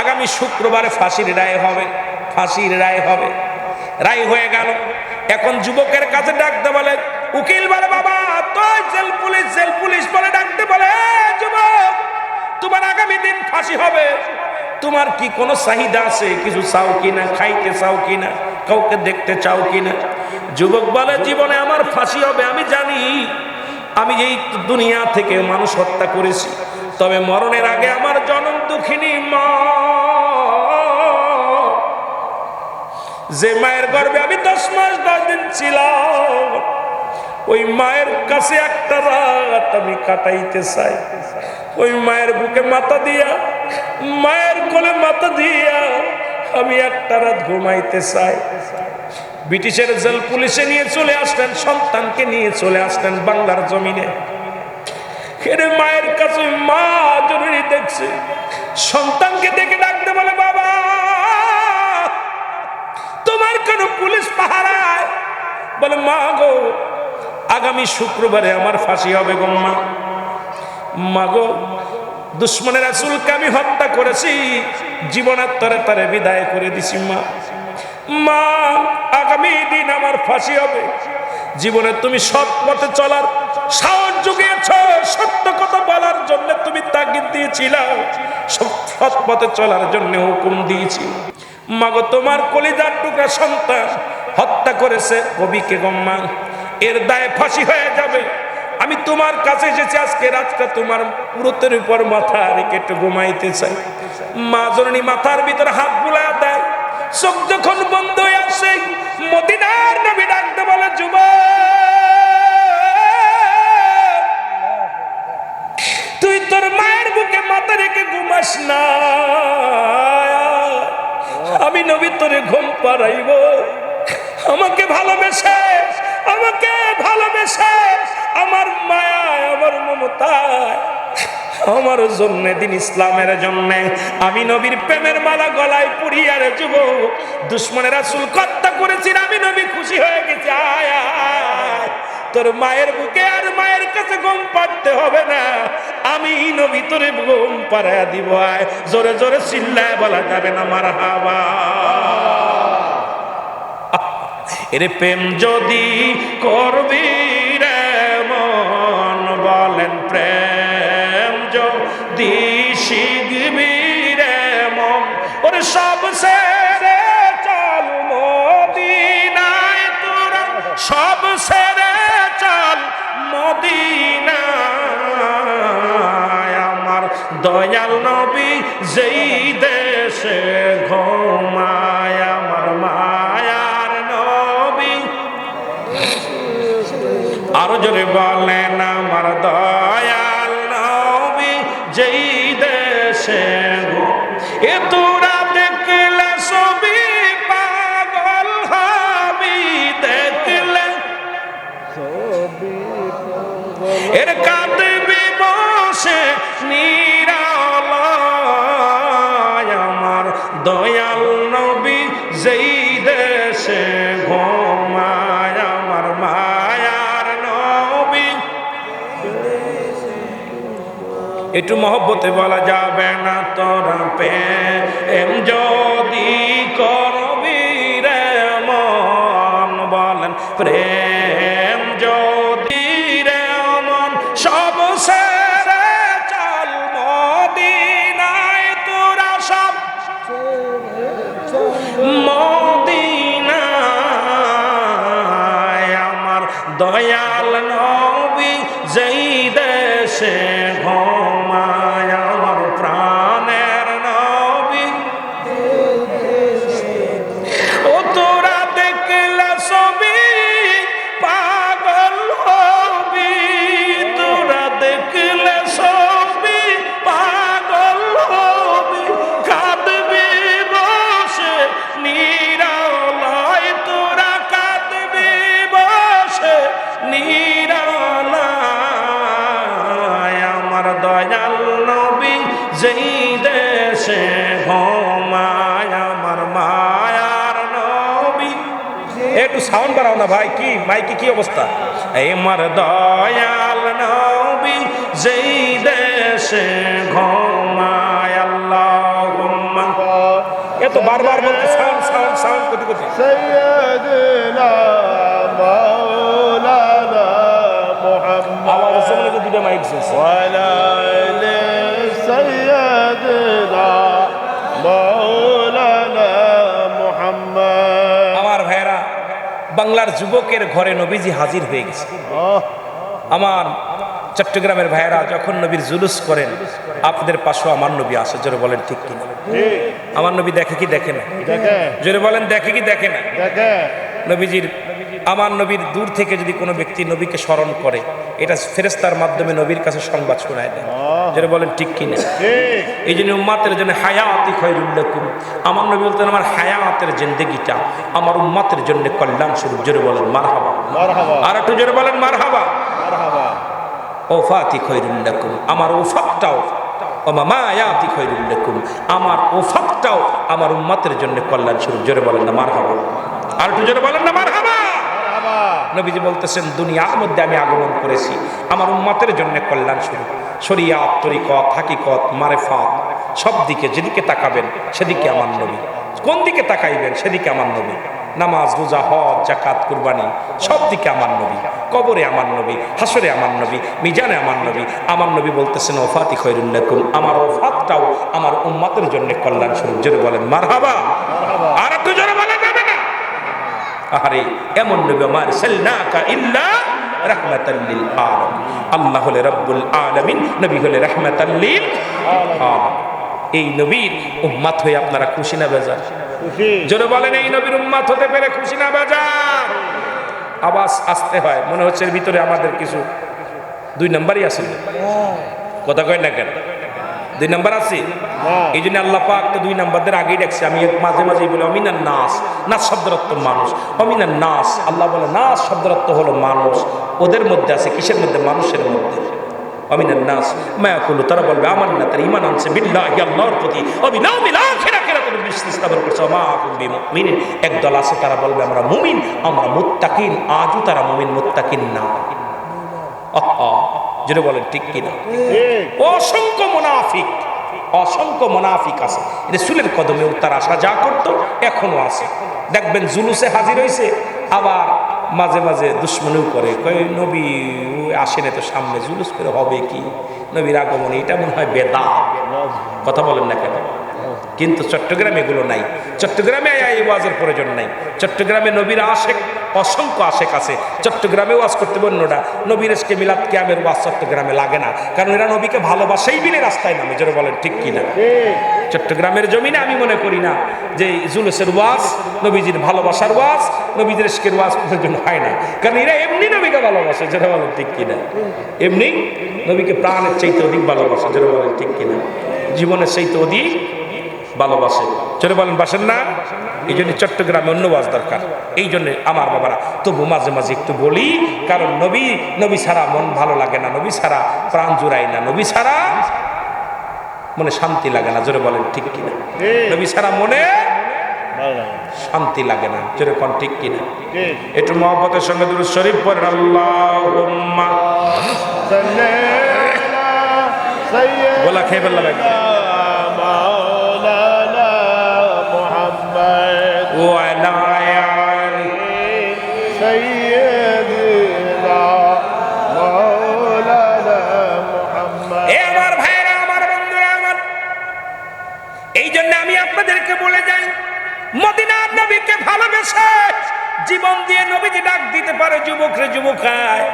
আগামী শুক্রবারে ফাঁসির রায় হবে, ফাঁসির রায় হবে। রায় হয়ে গেল। এখন যুবকের কাছে ডাকতে বলে উকিল বলে বাবা তুই জেল পুলিশ বলে ডাকতে বলে যুবক তোমার আগামী দিন ফাঁসি হবে, তোমার কি কোনো চাহিদা আছে, কিছু চাও কিনা, খাইতে চাও কিনা, কাউকে দেখতে চাও কিনা? যুবক বলে জীবনে আমার ফাঁসি হবে, আমি জানি আমি এই দুনিয়া থেকে মানুষ হত্যা করেছি, তবে মরণের আগে আমার জনম দুঃখিনী মা, যে মায়ের গর্ভে আমি 10 মাস 10 দিন ছিলাম, ওই মায়ের কাছে একটা রাত আমি কাটাইতে চাই। ওই মায়ের বুকে মাথা দিয়া, মায়ের কোলে মাথা দিয়া আমি একটা রাত ঘুমাইতে চাই। ব্রিটিশের জেল পুলিশে নিয়ে চলে আসলেন, সন্তানকে নিয়ে চলে আসলেন বাংলার জমিনে। মায়ের কাছে মা জরুরি দেখছে, সন্তানকে দেখে ডাকতে বলে বাবা তোমার কোন পুলিশ পাহারায়? বলে মা গো আগামী শুক্রবারে আমার ফাঁসি হবে গো মা। মা গো দুশ্মনের রাসূলকে আমি হত্যা করেছি, জীবনের তরে তরে বিদায় করে দিছি মা। মা আগামী দিন আমার ফাঁসি হবে, জীবনে তুমি সৎ পথে চলার সাহস জুগিয়েছ, সত্য কথা বলার জন্য তুমি তাগিদ দিয়েছিলা, সৎ পথে চলার জন্য হুকুম দিয়েছি। মাগো তোমার কলিজার টুকরা সন্তান হত্যা করেছে কবিকে গম্মা, এর দায়ে ফাঁসি হয়ে যাবে। আমি তোমার কাছে এসেছি আজকে রাতটা তোমার পুরোতের উপর মাথা রেখে একটু ঘুমাইতে চাই। মা জননী মাথার ভিতরে হাত বুলায় দেয়, চোখ যখন বন্ধ হয়ে আসে মদিনার নবী ডাকতে বলে যুবক তুই তোর মায়ের বুকে মাথা রেখে ঘুমাস না, আমি নবী তোরে ঘুম পাড়াইব। আমাকে ভালোবেসে আমার মায়ায় আমার মমতায় আমার জন্য দিন ইসলামের জন্য আমি নবীর প্রেমের মালা গলায় পরিয়ে রে যুবক দুশ্মনের রাসূল হত্যা করেছি, আমি নবী খুশি হয়ে গেছি। আয় আয় তোর মায়ের বুকে আর মায়ের কাছে ঘুম পাড়তে হবে না, আমি নবী তোরে ঘুম পাড়াইয়া দিব। আয় জোরে জোরে চিল্লায় বলা যাবে না মারহাবা। এরে প্রেম যদি করবি রে মন বলেন, প্রেম যদি শিখবি রে মন, ওরে সব ছেড়ে চল মদিনায়, তোরা সব ছেড়ে চল মদিনায়। আমার দয়াল নবী যেই দেশে ঘুমায়, আমার মায়ার নবী আরো জোরে বলেন, আমার দয়াল নবী যেই দেশে এ তোরা দেখলে ছবি পাগল হবি, দেখলে এর কাঁদবি বসে নিরালায়। আমার দয়াল নবী যেই দেশে ঘুমায়, আমার মায়ার নবী। একটু মহব্বতে বলা যাবে না, তোরা প্রেম যদি করবি রে মন বলেন, প্রেম যদি রে মন সব ছেড়ে চল মদিনায়, তোরা সব মদিনায়। আমার দয়াল নবী যেই দেশে ঘুমায়, আমার প্রাণের নবী। ও তোরা দেখলে ছবি পাগল হবি, তোরা দেখলে ছবি পাগল হবি, কাঁদবি বসে নিরালায়, তোরা কাঁদবি বসে নিরালায়। আমার দয়াল নবী যেই দেশে ঘুমায়, আমার মায়ার নবী। একটু সাউন্ড বাড়াও না ভাই, কি মাইকে কি অবস্থা? আমার দয়াল নবী যেই দেশে ঘুমায়, আল্লাহুম্মা এত বারবার বলতে সাউন্ড সাউন্ড সাউন্ড করতে করতে سيدنا مولانا বাংলার যুবকের ঘরে নবীজি হাজির হয়ে গেছে। আমার চট্টগ্রামের ভাইয়েরা যখন নবীর জুলুস করেন আপনাদের পাশেও আমার নবী আসে, জোরে বলেন ঠিক কিনা? আমার নবী দেখে কি দেখে না? জোরে বলেন দেখে কি দেখে না? নবীজির আমার নবীর দূর থেকে যদি কোনো ব্যক্তি নবীকে স্মরণ করে এটা ফেরেশতার মাধ্যমে নবীর কাছে সংবাদ শোনায় দেয়, জোরে বলেন ঠিক কিনা? এই জন্য উম্মাতের জন্য হায়াতি খায়রুল লাকুম, আমার নবী বলতেন আমার হায়াতের জিন্দেগিটা আমার উম্মাতের জন্য কল্যাণ স্বরূপ, জোরে বলেন মারহাবা। আর একটু জোরে বলেন মারহাবা। ওফাতি খায়রুল লাকুম, আমার ওফাতটাও মামায়াতি খায়রুল লাকুম, আমার ওফাতটাও আমার উম্মতের জন্য কল্যাণ স্বরূপ, জোরে বলেন না মারহাবা। আর একটু জোরে বলেন না মারহাবা। নবীজি বলতেছেন দুনিয়ার মধ্যে আমি আগমন করেছি আমার উম্মতের জন্য কল্যাণ স্বরূপ। শরিয়াত, তরিকত, হাকিকত, মারেফাত সব দিকে যেদিকে তাকাবেন সেদিকে আমার নবী, কোন দিকে তাকাইবেন সেদিকে আমার নবী। নামাজ, রোজা, হজ, যাকাত, কুরবানি সব দিকে আমার নবী। কবরে আমার নবী, হাসরে আমার নবী, মিজানে আমার নবী। আমার নবী বলতেছেন ওফাতি খায়রুল লাকুম, আমার ওফাতটাও আমার উম্মতের জন্য কল্যাণ স্বরূপ, জোরে বলেন মারহাবা। আর একটু জোরে বলেন যাবে না? আরে এমন নবী আমার সাল্লাকা ইল্লা রাহমাতাল লিল আলামিন, আল্লাহ হলে রব্বুল আলামিন, নবী হলে রাহমাতাল লিল আলামিন। এই নবীর উম্মত হয়ে আপনারা খুশি না বেজার? জোরে বলেন এই নবীর উম্মত হতে পেরে খুশি না বেজার? আওয়াজ আসতে হয়, মনে হচ্ছে এর ভিতরে আমাদের কিছু দুই নাম্বারই আছে। কথা কয় না কেন? দুই নাম্বার আছে। এই জন্য আল্লাহ পাক তো দুই নাম্বারদের আগেই দেখছে। আমি মাঝে মাঝেই বলি অমিনান নাস, নাস শব্দের অর্থ মানুষ। অমিনান নাস, আল্লাহ বলে নাস শব্দের অর্থ হলো মানুষ। ওদের মধ্যে আছে, কিসের মধ্যে? মানুষের মধ্যে। অমিনান নাস মায়াকুলু, তারা বলবে আমার না, তারা ঈমান আনছে বিল্লাহি, আল্লাহর প্রতি, অবিনাউমিল আখিরা, কিরাতুল বিশ্বাস স্থাপন করছে, মা হুম বিমুমিনিন। একদল আছে তারা বলবে আমরা মুমিন, আমরা মুত্তাকিন। আজও তারা মুমিন মুত্তাকিন না। যেটা বলেন ঠিক কিনা? অসংখ্য মুনাফিক, অসংখ্য মুনাফিক আছে। রাসূলের কদমেও তারা সাজা করতো, এখনো আছে। দেখবেন জুলুসে হাজির হয়েছে, আবার মাঝে মাঝে দুশ্মনীও করে, কয় নবী আসেন তো সামনে, জুলুস করে হবে কি? নবীর আগমনে এটা মনে হয় বেদাত। কথা বলেন না কেন? কিন্তু চট্টগ্রামে এগুলো নাই। চট্টগ্রামে এই ওয়াজের প্রয়োজন নাই। চট্টগ্রামে নবীর আশেক, অসংখ্য আশেক আছে। চট্টগ্রামে ওয়াজ করতে বন্যটা, নবীর এসকে মিলাদ কিয়ামের ওয়াজ চট্টগ্রামে লাগে না, কারণ এরা নবীকে ভালোবাসেই বিলে রাস্তায় নামে, যেটা বলেন ঠিক কিনা? চট্টগ্রামের জমিনে আমি মনে করি না যে জুলুসের ওয়াজ, নবীজির ভালোবাসার ওয়াজ, নবীদের এসকের ওয়াজ প্রয়োজন হয় না, কারণ এরা এমনি নবীকে ভালোবাসে, যেটা বলেন ঠিক কিনা? এমনি নবীকে প্রাণের চাইতে অধিক ভালোবাসে, যেটা বলেন ঠিক কিনা? জীবনের চাইতে অধিক ভালোবাসে, চলে বলেন বাসেন না? এই জন্য চট্টগ্রামে অন্য ওয়াজ দরকার। এই জন্য আমার বাবারা তবু মাঝে মাঝে একটু বলি, কারণ নবী ছাড়া মন ভালো লাগে না, নবী ছাড়া প্রাণ জুড়ায় না, নবী ছাড়া মনে শান্তি লাগে না, জোরে বলেন ঠিক কিনা? নবী ছাড়া মনে শান্তি লাগে না, জোরে কোন ঠিক কিনা? একটু মহব্বতের সঙ্গে দুরূদ শরীফ পড়েন। আল্লাহুম্মা গলা খেয়ে বললাম একদম। এই জন্য আমি আপনাদেরকে বলে যাই, মদিনার নবীকে ভালোবেসে জীবন দিয়ে নবীজি ডাক দিতে পারে যুবক রে যুবকায়,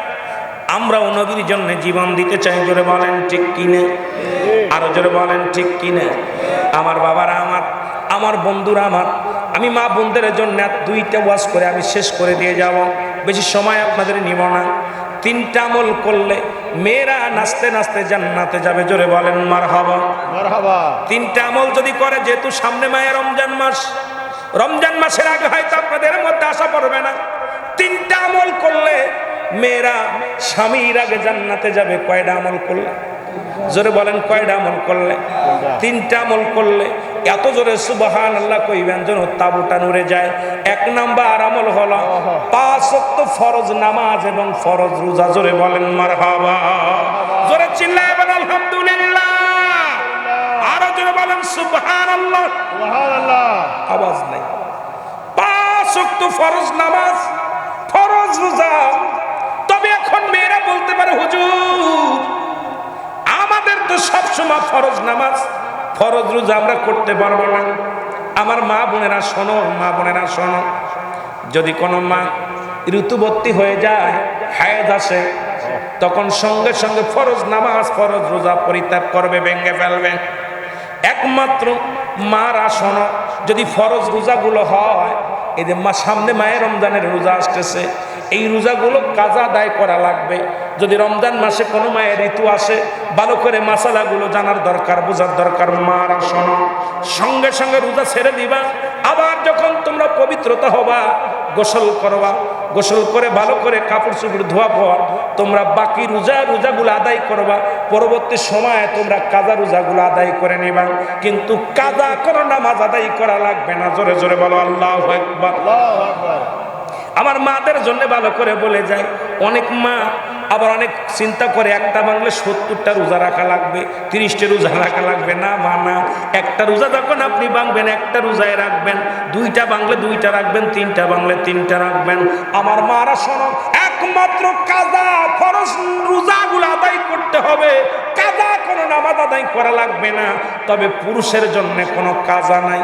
আমরাও নবীর জন্য জীবন দিতে চাই, জোরে বলেন ঠিক কিনা? আরো জোরে বলেন ঠিক কিনা? আমার বাবারা, আমার বন্ধুরা, আমি মা বোনদের জন্য দুইটা ওয়াজ করে আমি শেষ করে দিয়ে যাব, বেশি সময় আপনাদের নিব না। 3টা আমল করলে মেয়েরা নাচতে নাচতে জান্নাতে যাবে, জোরে বলেন মারহাবা। মারহাবা। 3টা আমল যদি করে, যেহেতু সামনে মায়ে রমজান মাস, রমজান মাসের আগে হয়তো আপনাদের মধ্যে আশা পড়বে না। 3টা আমল করলে মেয়েরা স্বামীর আগে জান্নাতে যাবে। কয়টা আমল করলে? জোরে বলেন কয়টা আমল করলে? 3টা আমল করলে এত জোরে সুবহানাল্লাহ কইবেন যেন তাবুটা নড়ে যায়। 1 নাম্বার আমল হলো 5 ওয়াক্ত ফরজ নামাজ এবং ফরজ রোজা, জোরে বলেন মারহাবা। জোরে চিল্লায় বলেন আলহামদুলিল্লাহ। আরো জোরে বলেন সুবহানাল্লাহ। সুবহানাল্লাহ। আওয়াজ নাই। 5 ওয়াক্ত ফরজ নামাজ, ফরজ রোজা। তবে এখন মেয়েরা বলতে পারে হুজুর আমাদের তো সবসময় ফরজ নামাজ ফরজ রোজা আমরা করতে পারবো না। আমার মা বোনেরা শোনো, মা বোনেরা শোনো, যদি কোনো মা ঋতুবর্তী হয়ে যায়, হায়েজ আসে, তখন সঙ্গে সঙ্গে ফরজ নামাজ ফরজ রোজা পরিত্যাগ করবে, ভেঙে ফেলবে। একমাত্র মার আসন যদি ফরজ রোজাগুলো হয়, এই যে সামনে মায়ের রমজানের রোজা আসতেছে, এই রোজাগুলো কাজা আদায় করা লাগবে। যদি রমজান মাসে কোনো মায়ের ঋতু আসে, ভালো করে মাসালাগুলো জানার দরকার, বোঝার দরকার। মার আসন সঙ্গে সঙ্গে রোজা ছেড়ে দিবা। আবার যখন তোমরা পবিত্রতা হবা, গোসল করবা, গোসল করে ভালো করে কাপড় চোপড় ধোয়া পর তোমরা বাকি রোজাগুলো আদায় করবা। পরবর্তী সময়ে তোমরা কাজা রোজাগুলো আদায় করে নিবা, কিন্তু কাজা কোনো নামাজ আদায় করা লাগবে না। জোরে জোরে বলো আল্লাহু আকবার। আল্লাহু আকবার। আমার মাদের জন্য ভালো করে বলে যায়, অনেক মা আবার অনেক চিন্তা করে একটা বাংলে 70টা রোজা রাখা লাগবে, 30টা রোজা রাখা লাগবে। না মা, না, একটা রোজা যখন আপনি ভাঙবেন একটা রোজায় রাখবেন, 2টা বাংলে 2টা রাখবেন, 3টা বাংলে 3টা রাখবেন। আমার মারা শোনো, একমাত্র কাজা ফরজ রোজাগুলো আদায় করতে হবে, কাজা কোনো নামাজ আদায় করা লাগবে না। তবে পুরুষের জন্য কোনো কাজা নাই।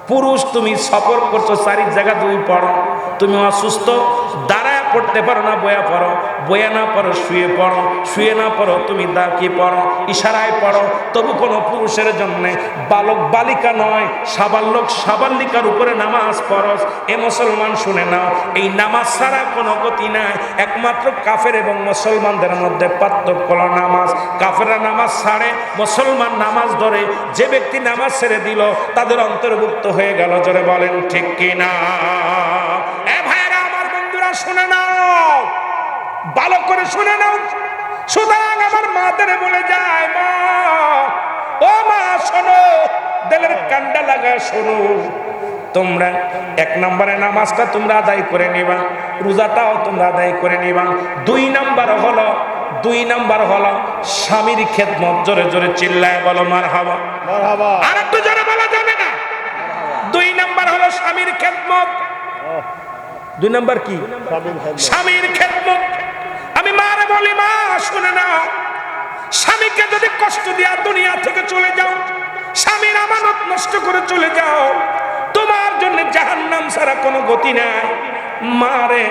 পুরুষ তুমি সফর করছো, 4 জায়গা 2 পড়ো, তুমি অসুস্থ, দাঁড়ায় পড়তে পারো না, বয়া পড়ো, বয়া না পড়ো শুয়ে পড়ো, শুয়ে না পড়ো তুমি দাঁড়িয়ে পড়ো, ইশারায় পড়ো, তবু কোনো পুরুষের জন্য বালক বালিকা নয়, সাবালক সাবালিকার উপরে নামাজ ফরজ। এ মুসলমান শুনে নাও, এই নামাজ ছাড়া কোনো গতি নাই। একমাত্র কাফের এবং মুসলমানদের মধ্যে পার্থক্য হলো নামাজ। কাফেররা নামাজ ছাড়ে, মুসলমান নামাজ ধরে। যে ব্যক্তি নামাজ ছেড়ে দিল তাদের অন্তর্ভুক্ত হয়ে গেল। জোরে বলেন ঠিক কিনা? এ ভাইরা আমার, বন্ধুরা শুনে নাও, ভালো করে শুনে নাও। সুতরাং আমার মাদের বলে যায়, মা, ও মা শোনো, দিলের কান্ডা লাগায় শোনো, তোমরা 1 নম্বরে নামাজটা তোমরা আদায় করে নিবা, রোজাটাও তোমরা আদায় করে নিবা। 2 নম্বর হলো স্বামীর খেদমত। জোরে জোরে চিল্লায় বলো মারহাবা। মারহাবা। আর একটু জোরে বলা যাবে না? 2 নম্বর হলো স্বামীর খেদমত। 2 নম্বর কি? স্বামীর খেদমত। আমি মারে বলি, মা শুনে নাও, স্বামীকে যদি কষ্ট দিয়া দুনিয়া থেকে চলে যাও, স্বামীর আমানত নষ্ট করে চলে যাও, তোমার জন্য জাহান্নাম ছাড়া কোনো গতি নাই। মারে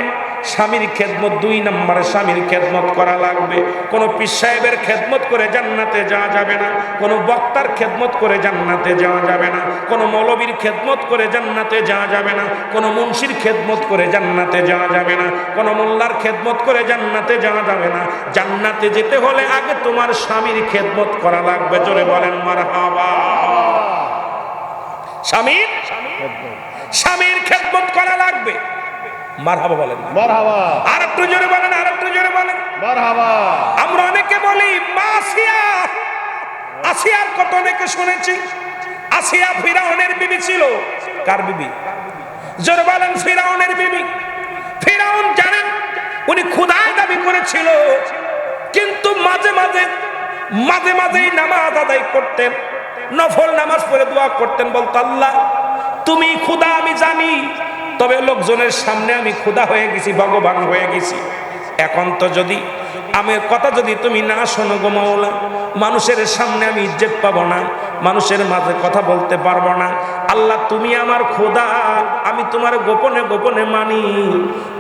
স্বামীর খেদমত, 2 নম্বরে স্বামীর খেদমত করা লাগবে। কোনো পীর সাহেবের খেদমত করে জান্নাতে যাওয়া যাবে না, কোনো বক্তার খেদমত করে জান্নাতে যাওয়া যাবে না, কোনো মৌলবীর খেদমত করে জান্নাতে যাওয়া যাবে না, কোনো মুন্সির খেদমত করে জান্নাতে যাওয়া যাবে না, কোনো মোল্লার খেদমত করে জান্নাতে যাওয়া যাবে না। জান্নাতে যেতে হলে আগে তোমার স্বামীর খেদমত করা লাগবে। জোরে বলেন মারহাবা। স্বামীর খেদমত করা লাগবে। মারহাবা বলেন, মারহাবা। আর একটু জোরে বলেন, আর একটু জোরে বলেন, মারহাবা। আমরা অনেকে বলি মা আসিয়া, আসিয়ার কথা অনেকে শুনেছি। আসিয়া ফিরাউনের বিবি ছিল। কার বিবি? জোরে বলেন, ফিরাউনের বিবি। ফিরাউন জানেন উনি খোদায় দাবি করেছিল, কিন্তু মাঝে মাঝেই নামাজ আদায় করতেন, নফল নামাজ পড়ে দোয়া করতেন, বলতো আল্লাহ তুমি খোদা আমি জানি, তবে লোকজনের সামনে আমি খোদা হয়ে গেছি, ভগবান হয়ে গেছি। এখন তো যদি আমার কথা যদি তুমি না শোনো গো মাওলা, মানুষের সামনে আমি ইজ্জত পাবো না, মানুষের মাঝে কথা বলতে পারবো না। আল্লাহ তুমি আমার খোদা, আমি তোমার গোপনে গোপনে মানি,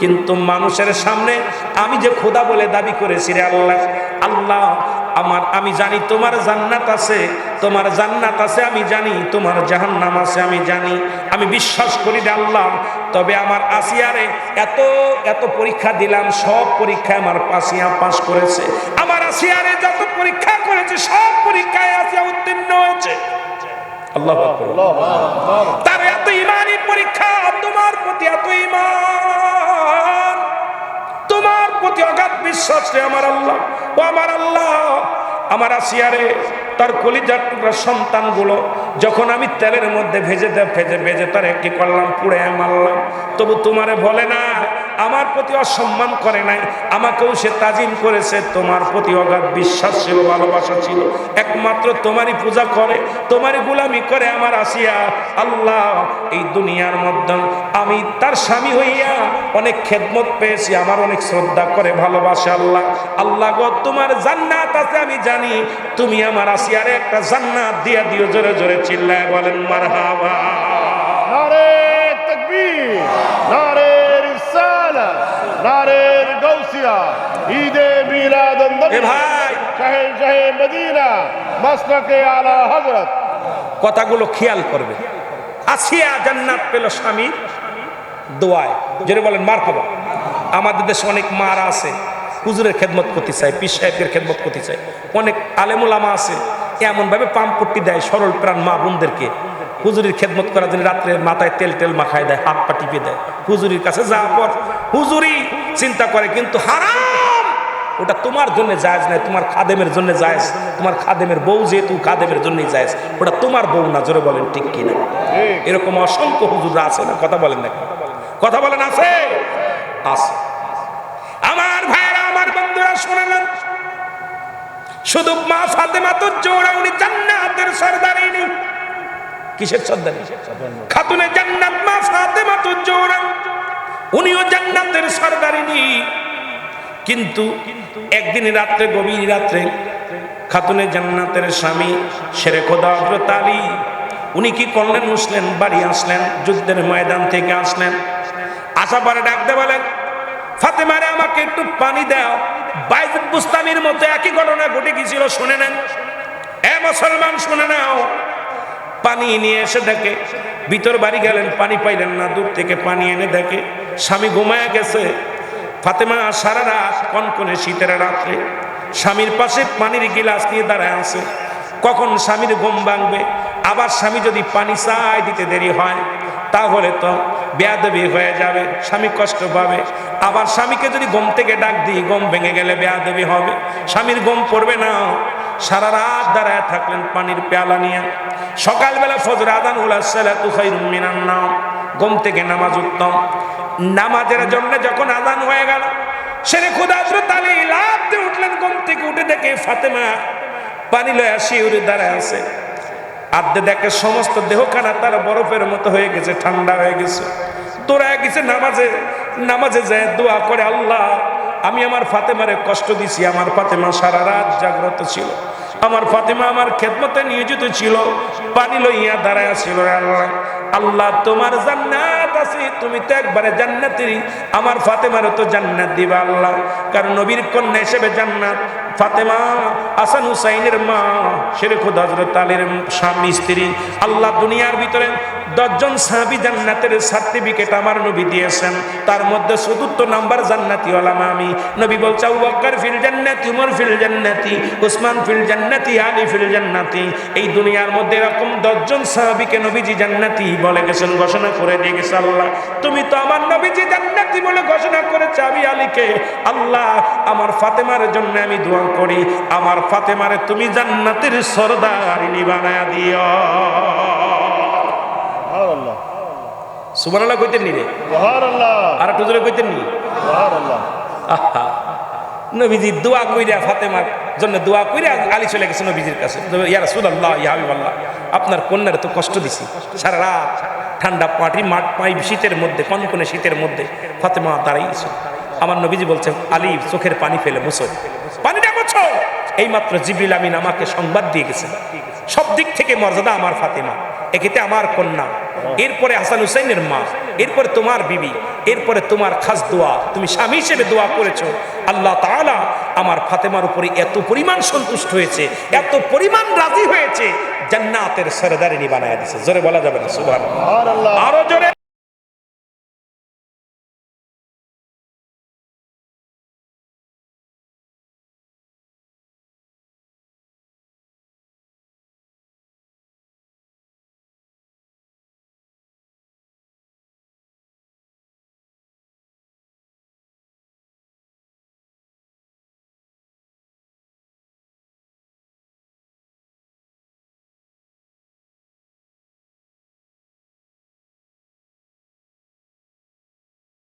কিন্তু মানুষের সামনে আমি যে খোদা বলে দাবি করেছি রে আল্লাহ, আল্লাহ আমি জানি তোমার জান্নাত আছে, তোমার জান্নাত আছে আমি জানি, তোমার জাহান্নাম আছে আমি জানি, আমি বিশ্বাস করি রে আল্লাহ। তবে আমার আসিয়ারে এত পরীক্ষা দিলাম, সব পরীক্ষায় আমার আসিয়া পাস করেছে। আমার আসিয়ারে যত পরীক্ষা করেছে সব পরীক্ষায় আসিয়া উত্তীর্ণ হয়েছে। আল্লাহু আকবার। তার এত ইমানি পরীক্ষা, তোমার প্রতি এত ঈমান, তোমার প্রতি অগাধ বিশ্বাস রে আমার আল্লাহ। ও আমার আল্লাহ, আমার আসিয়ারে তার কলিজার টুকরা সন্তানগুলো যখন আমি তেলের মধ্যে ভেজে তার কি করলাম, পুড়ে মারলাম, তবু তোমারে বলে না, আমার প্রতি অসম্মান করে নাই, আমাকেও সে তাজিম করেছে, তোমার প্রতি অগাধ বিশ্বাস ছিল, ভালোবাসা ছিল, একমাত্র তোমারই পূজা করে, তোমারই গোলামি করে আমার আসিয়া। আল্লাহ এই দুনিয়ার মধ্যে আমি তার স্বামী হইয়া অনেক খেদমত পেয়েছি, আমার অনেক শ্রদ্ধা করে, ভালোবাসে। আল্লাহ গো তোমার জান্নাত আছে আমি জানি, তুমি আমার আসিয়ারে একটা জান্নাত দিয়া দিও। জোরে জোরে চিল্লায় বলেন মারহাবা। নারে তাকবীর, নারে রিসালাত। আসিয়া ঈদে মিলাদ এ ভাই শাহে শাহে মদিনা মাসলাকে আলা হযরত। কথাগুলো খেয়াল করবে। আসিয়া জান্নাত পেল স্বামীর দোয়ায়, যেটা বলেন মারহাবা। আমাদের দেশে অনেক মারা আছে হুজুরের খেদমত করতে চায়, পীর সাহেবের খেদমত করতে চায়। অনেক আলেমুলামা আছে এমন ভাবে পাম্পট্টি দেয় সরল প্রাণ মা বোনদেরকে হুজুরির খেদমত করার জন্য রাত্রে মাথায় তেল টেল মাখায় দেয়, হাত পা টিপে দেয়। হুজুরির কাছে যাওয়ার পর হুজুরি চিন্তা করে কিন্তু হারাম, ওটা তোমার জন্য জায়েজ নয়, তোমার খাদেমের জন্য জায়েজ। তোমার খাদেমের বউ যেহেতু খাদেমের জন্যই জায়েজ, ওটা তোমার বউ না। জোরে বলেন ঠিক কিনা? এরকম অসংখ্য হুজুররা আছে না? কথা বলেন না, কথা বলেন আছে? আছে। আমার ভাইরা, আমার বন্ধুরা শুনলেন, শুধু মা ফাতেমা তো জোড়া, উনি জান্নাতের সরদারিনী। কিসের সরদারি? খাতুনে জান্নাত মা ফাতেমা তো জোড়া, উনিও জান্নাতের সরদারিনী। কিন্তু একদিন রাত্রে, গভীর রাত্রে, খাতুনে জান্নাতের স্বামী শেরে খোদা হযরত আলী উনি কি করলেন? উঠলেন, বাড়ি আসলেন, যুদ্ধের ময়দান থেকে আসলেন। আশা পরে ডাকতে বলেন, ফাতেমারে আমাকে একটু পানি দাও। বাইজুল বুস্তামির মতো একই ঘটনা ঘটে গিয়েছিল, শুনে নেন। এ মুসলমান শুনে নাও। পানি নিয়ে এসে দেখে, ভিতর বাড়ি গেলেন, পানি পাইলেন না। দূর থেকে পানি এনে দেখে স্বামী ঘুমায় গেছে। ফাতেমা সারা রাত কনকনে শীতের রাত্রে স্বামীর পাশে পানির গিলাস নিয়ে দাঁড়ায় আছে। কখন স্বামীর ঘুম ভাঙবে? আবার স্বামী যদি পানি চাই দিতে দেরি হয় তাহলে তো বেয়াদবি হয়ে যাবে, স্বামী কষ্ট পাবে। আবার স্বামীকে যদি ঘুম থেকে ডাক দিই, ঘুম ভেঙে গেলে বেয়াদবি হবে, স্বামীর ঘুম পড়বে না। সারা রাত দাঁড়ায় থাকলেন পানির পেয়ালা নিয়ে। সকালবেলা ফজর আযান হলো, সালাতু খায়রুম মিনান নাওম, ঘুম থেকে নামাজ উত্তম। নামাজের জন্য যখন আযান হয়ে গেল, শেরে খোদা হযরত আলী লাফ দিয়ে উঠলেন। ঘুম থেকে উঠে দেখে ফাতেমা পানি লয়া শিউরে দাঁড়ায় আছে। আদ্যে দেখে সমস্ত দেহখানা তার বরফের মতো হয়ে গেছে, ঠান্ডা হয়ে গেছে। তোরা গেছে নামাজে, নামাজে যায় দোয়া করে, আল্লাহ আমি আমার ফাতেমারে কষ্ট দিছি। আমার ফাতেমা সারা রাত জাগ্রত ছিল, আমার ফাতেমা আমার খেদমতে নিয়োজিত ছিল, পানি লইয়া দাঁড়ায় ছিল। আল্লাহ, আল্লাহ তোমার জান্নাত আছে, তুমি তো একবারে জান্নাতেরই, আমার ফাতেমারও তো জান্নাত দিবা আল্লাহ। কারণ নবীর কন্যা হিসেবে জান্নাত। ফাতেমা হাসান হুসাইনের মা, শেরে খোদা হযরত আলীর স্বামী স্ত্রী। আল্লাহ দুনিয়ার ভিতরে 10 জন সাহাবী জান্নাতের সার্টিফিকেট আমার নবী দিয়েছেন, তার মধ্যে ৪র্থ নাম্বার জান্নাতি ওলামা আমি। নবী বলছে, আবু বকর ফিল জান্নাতি, উমর ফিল জান্নাতি, উসমান ফিল জান্নাতি, আলী ফিল জান্নাতি। এই দুনিয়ার মধ্যে এরকম 10 জন সাহাবীকে নবীজি জান্নাতি বলে গেছেন, ঘোষণা করে দিয়ে গেছে। আল্লাহ তুমি তো আমার নবীজি জান্নাতি বলে ঘোষণা করেছে, আমি আলীকে, আল্লাহ আমার ফাতেমার জন্য আমি দোয়া করি, আমার ফাতেমারে তুমি জান্নাতের সরদারিনী বানায়া দিও। সুবহানাল্লাহ, সুবহানাল্লাহ কইতেন নি রে? সুবহানাল্লাহ, আর একটু জোরে কইতেন নি? সুবহানাল্লাহ। আহা, নবীজি দোয়া কইরা ফাতেমার জন্য দোয়া কইরা আলী চলে গেছে নবীজির কাছে। ইয়া রাসূলুল্লাহ, ইয়া হাবিবাল্লাহ, আপনার কন্যার তো কষ্ট দিছি, সারা রাত ঠান্ডা পাই শীতের মধ্যে, কনকনে শীতের মধ্যে ফাতেমা দাঁড়িয়েছে। আমার নবীজি বলছেন, আলী চোখের পানি ফেলে মুছো, পানিটা মুছো। এইমাত্র জিবরিল আমিন আমাকে সংবাদ দিয়ে গেছে, সব দিক থেকে মর্যাদা আমার ফাতেমা, এক্ষেত্রে আমার কন্যা, এরপরে হাসান হুসাইনের মা, এরপরে তোমার বিবি, এরপরে তোমার খাস দোয়া, তুমি স্বামী হিসেবে দোয়া করেছো। আল্লাহ তাআলা আমার ফাতেমার উপরে এত পরিমাণ সন্তুষ্ট হয়েছে, এত পরিমাণ রাজি হয়েছে, জান্নাতের সরদারিনী বানায়া দিয়েছে। জোরে বলা যাবে না সুবহানাল্লাহ? আরো জোরে।